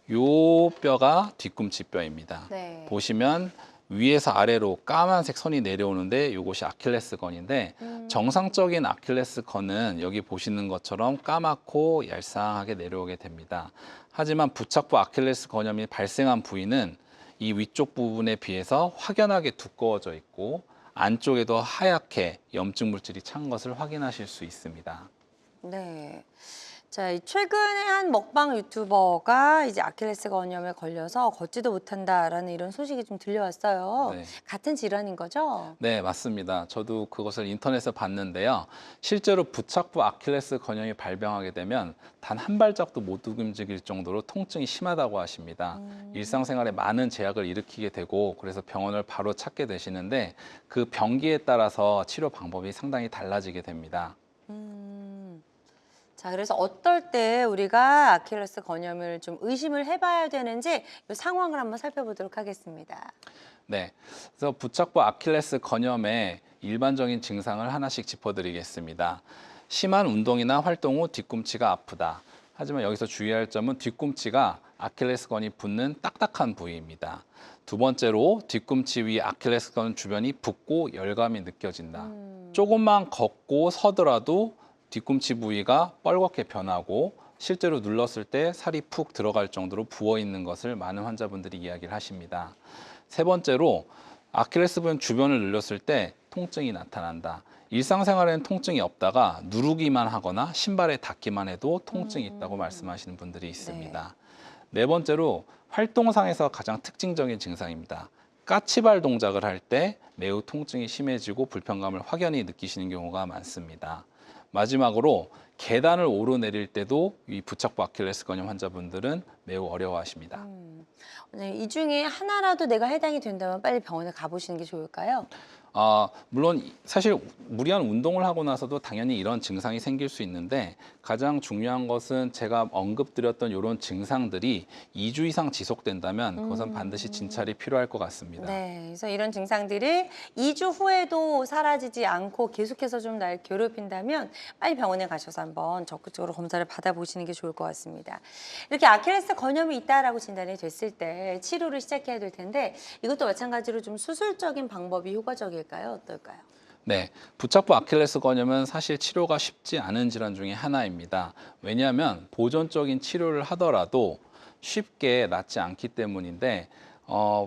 이 뼈가 뒤꿈치 뼈입니다. 네. 보시면 위에서 아래로 까만색 선이 내려오는데 이것이 아킬레스건인데 정상적인 아킬레스건은 여기 보시는 것처럼 까맣고 얄쌍하게 내려오게 됩니다. 하지만 부착부 아킬레스건염이 발생한 부위는 이 위쪽 부분에 비해서 확연하게 두꺼워져 있고 안쪽에도 하얗게 염증 물질이 찬 것을 확인하실 수 있습니다. 네. 자, 최근에 한 먹방 유튜버가 이제 아킬레스 건염에 걸려서 걷지도 못한다라는 이런 소식이 좀 들려왔어요. 네. 같은 질환인 거죠? 네, 맞습니다. 저도 그것을 인터넷에서 봤는데요. 실제로 부착부 아킬레스 건염이 발병하게 되면 단 한 발짝도 못 움직일 정도로 통증이 심하다고 하십니다. 일상생활에 많은 제약을 일으키게 되고 그래서 병원을 바로 찾게 되시는데 그 병기에 따라서 치료 방법이 상당히 달라지게 됩니다. 자, 그래서 어떨 때 우리가 아킬레스 건염을 좀 의심을 해봐야 되는지 이 상황을 한번 살펴보도록 하겠습니다. 네, 그래서 부착부 아킬레스 건염의 일반적인 증상을 하나씩 짚어드리겠습니다. 심한 운동이나 활동 후 뒤꿈치가 아프다. 하지만 여기서 주의할 점은 뒤꿈치가 아킬레스건이 붙는 딱딱한 부위입니다. 두 번째로 뒤꿈치 위 아킬레스건 주변이 붓고 열감이 느껴진다. 조금만 걷고 서더라도 뒤꿈치 부위가 뻘겋게 변하고 실제로 눌렀을 때 살이 푹 들어갈 정도로 부어 있는 것을 많은 환자분들이 이야기를 하십니다. 세 번째로 아킬레스건 주변을 눌렸을 때 통증이 나타난다. 일상생활에는 통증이 없다가 누르기만 하거나 신발에 닿기만 해도 통증이 있다고 말씀하시는 분들이 있습니다. 네 번째로 활동상에서 가장 특징적인 증상입니다. 까치발 동작을 할 때 매우 통증이 심해지고 불편감을 확연히 느끼시는 경우가 많습니다. 마지막으로 계단을 오르내릴 때도 이 부착부 아킬레스 건염 환자분들은 매우 어려워하십니다. 이 중에 하나라도 내가 해당이 된다면 빨리 병원에 가보시는 게 좋을까요? 물론 사실 무리한 운동을 하고 나서도 당연히 이런 증상이 생길 수 있는데 가장 중요한 것은 제가 언급드렸던 이런 증상들이 2주 이상 지속된다면 그것은 반드시 진찰이 필요할 것 같습니다. 네, 그래서 이런 증상들이 2주 후에도 사라지지 않고 계속해서 좀 날 괴롭힌다면 빨리 병원에 가셔서 한번 적극적으로 검사를 받아보시는 게 좋을 것 같습니다. 이렇게 아킬레스 건염이 있다라고 진단이 됐을 때 치료를 시작해야 될 텐데 이것도 마찬가지로 좀 수술적인 방법이 효과적일까요? 어떨까요? 네, 부착부 아킬레스 건염은 사실 치료가 쉽지 않은 질환 중에 하나입니다. 왜냐하면 보존적인 치료를 하더라도 쉽게 낫지 않기 때문인데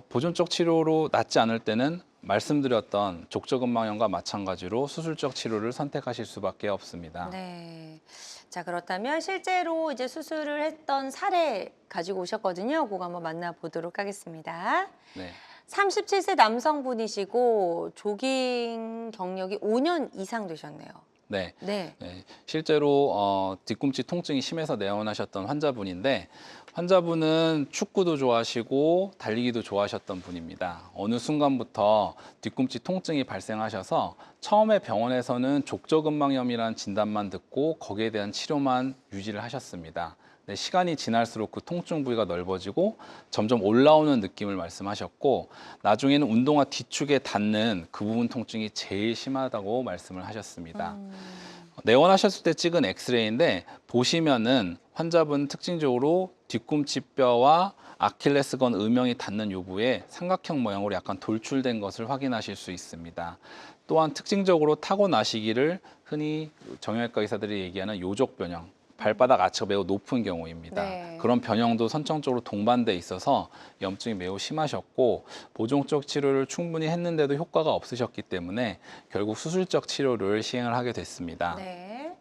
보존적 치료로 낫지 않을 때는 말씀드렸던 족저근막염과 마찬가지로 수술적 치료를 선택하실 수밖에 없습니다. 네. 자, 그렇다면 실제로 이제 수술을 했던 사례 가지고 오셨거든요. 그거 한번 만나보도록 하겠습니다. 네. 37세 남성분이시고 조깅 경력이 5년 이상 되셨네요. 네. 네. 네, 실제로 뒤꿈치 통증이 심해서 내원하셨던 환자분인데 환자분은 축구도 좋아하시고 달리기도 좋아하셨던 분입니다. 어느 순간부터 뒤꿈치 통증이 발생하셔서 처음에 병원에서는 족저근막염이라는 진단만 듣고 거기에 대한 치료만 유지를 하셨습니다. 네, 시간이 지날수록 그 통증 부위가 넓어지고 점점 올라오는 느낌을 말씀하셨고 나중에는 운동화 뒤축에 닿는 그 부분 통증이 제일 심하다고 말씀을 하셨습니다. 내원하셨을 때 찍은 엑스레이인데 보시면은 환자분 특징적으로 뒤꿈치 뼈와 아킬레스건 음영이 닿는 요부에 삼각형 모양으로 약간 돌출된 것을 확인하실 수 있습니다. 또한 특징적으로 타고나시기를 흔히 정형외과 의사들이 얘기하는 요족 변형, 발바닥 아치가 매우 높은 경우입니다. 네. 그런 변형도 선천적으로 동반돼 있어서 염증이 매우 심하셨고 보존적 치료를 충분히 했는데도 효과가 없으셨기 때문에 결국 수술적 치료를 시행을 하게 됐습니다. 네.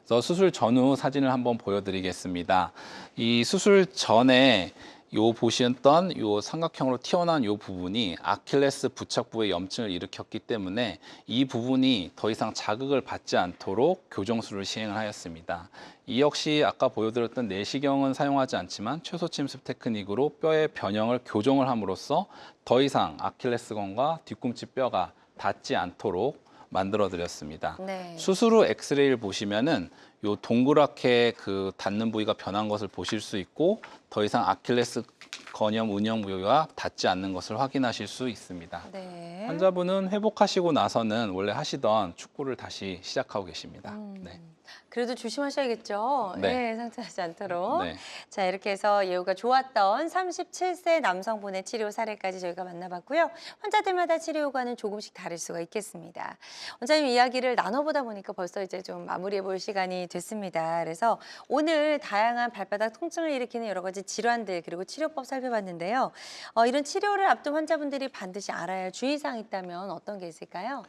그래서 수술 전후 사진을 한번 보여드리겠습니다. 이 수술 전에 요 보셨던 요 삼각형으로 튀어나온 요 부분이 아킬레스 부착부에 염증을 일으켰기 때문에 이 부분이 더 이상 자극을 받지 않도록 교정술을 시행을 하였습니다. 이 역시 아까 보여드렸던 내시경은 사용하지 않지만 최소 침습 테크닉으로 뼈의 변형을 교정을 함으로써 더 이상 아킬레스건과 뒤꿈치 뼈가 닿지 않도록 만들어 드렸습니다. 네. 수술 후 엑스레이를 보시면은 요 동그랗게 그 닿는 부위가 변한 것을 보실 수 있고 더 이상 아킬레스 건염 운영 부위가 닿지 않는 것을 확인하실 수 있습니다. 네. 환자분은 회복하시고 나서는 원래 하시던 축구를 다시 시작하고 계십니다. 네. 그래도 조심하셔야겠죠. 네. 네, 상처하지 않도록. 네. 자, 이렇게 해서 예후가 좋았던 37세 남성분의 치료 사례까지 저희가 만나봤고요. 환자들마다 치료 효과는 조금씩 다를 수가 있겠습니다. 원장님 이야기를 나눠보다 보니까 벌써 이제 좀 마무리해 볼 시간이 됐습니다. 그래서 오늘 다양한 발바닥 통증을 일으키는 여러 가지 질환들 그리고 치료법 살펴봤는데요. 이런 치료를 앞둔 환자분들이 반드시 알아야 할 주의사항이 있다면 어떤 게 있을까요?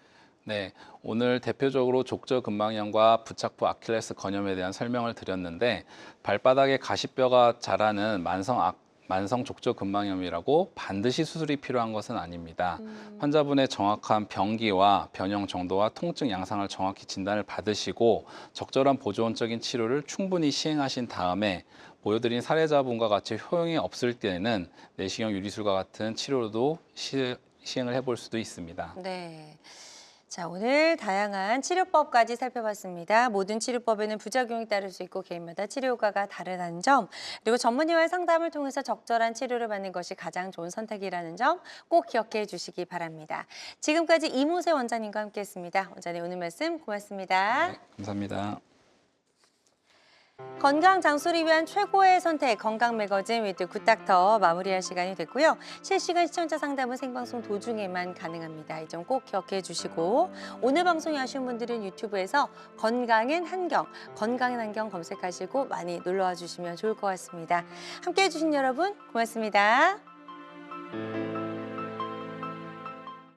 네, 오늘 대표적으로 족저근막염과 부착부 아킬레스 건염에 대한 설명을 드렸는데 발바닥에 가시뼈가 자라는 만성 족저근막염이라고 반드시 수술이 필요한 것은 아닙니다. 환자분의 정확한 병기와 변형 정도와 통증 양상을 정확히 진단을 받으시고 적절한 보존적인 치료를 충분히 시행하신 다음에 보여드린 사례자분과 같이 효용이 없을 때는 내시경 유리술과 같은 치료도 시행을 해볼 수도 있습니다. 네. 자, 오늘 다양한 치료법까지 살펴봤습니다. 모든 치료법에는 부작용이 따를 수 있고 개인마다 치료 효과가 다르다는 점, 그리고 전문의와의 상담을 통해서 적절한 치료를 받는 것이 가장 좋은 선택이라는 점 꼭 기억해 주시기 바랍니다. 지금까지 이모세 원장님과 함께했습니다. 원장님 오늘 말씀 고맙습니다. 네, 감사합니다. 건강 장수를 위한 최고의 선택 건강 매거진 위드 굿닥터 마무리할 시간이 됐고요. 실시간 시청자 상담은 생방송 도중에만 가능합니다. 이 점 꼭 기억해 주시고 오늘 방송이 아쉬운 분들은 유튜브에서 건강엔 한경, 건강엔 한경 검색하시고 많이 놀러와 주시면 좋을 것 같습니다. 함께해 주신 여러분 고맙습니다.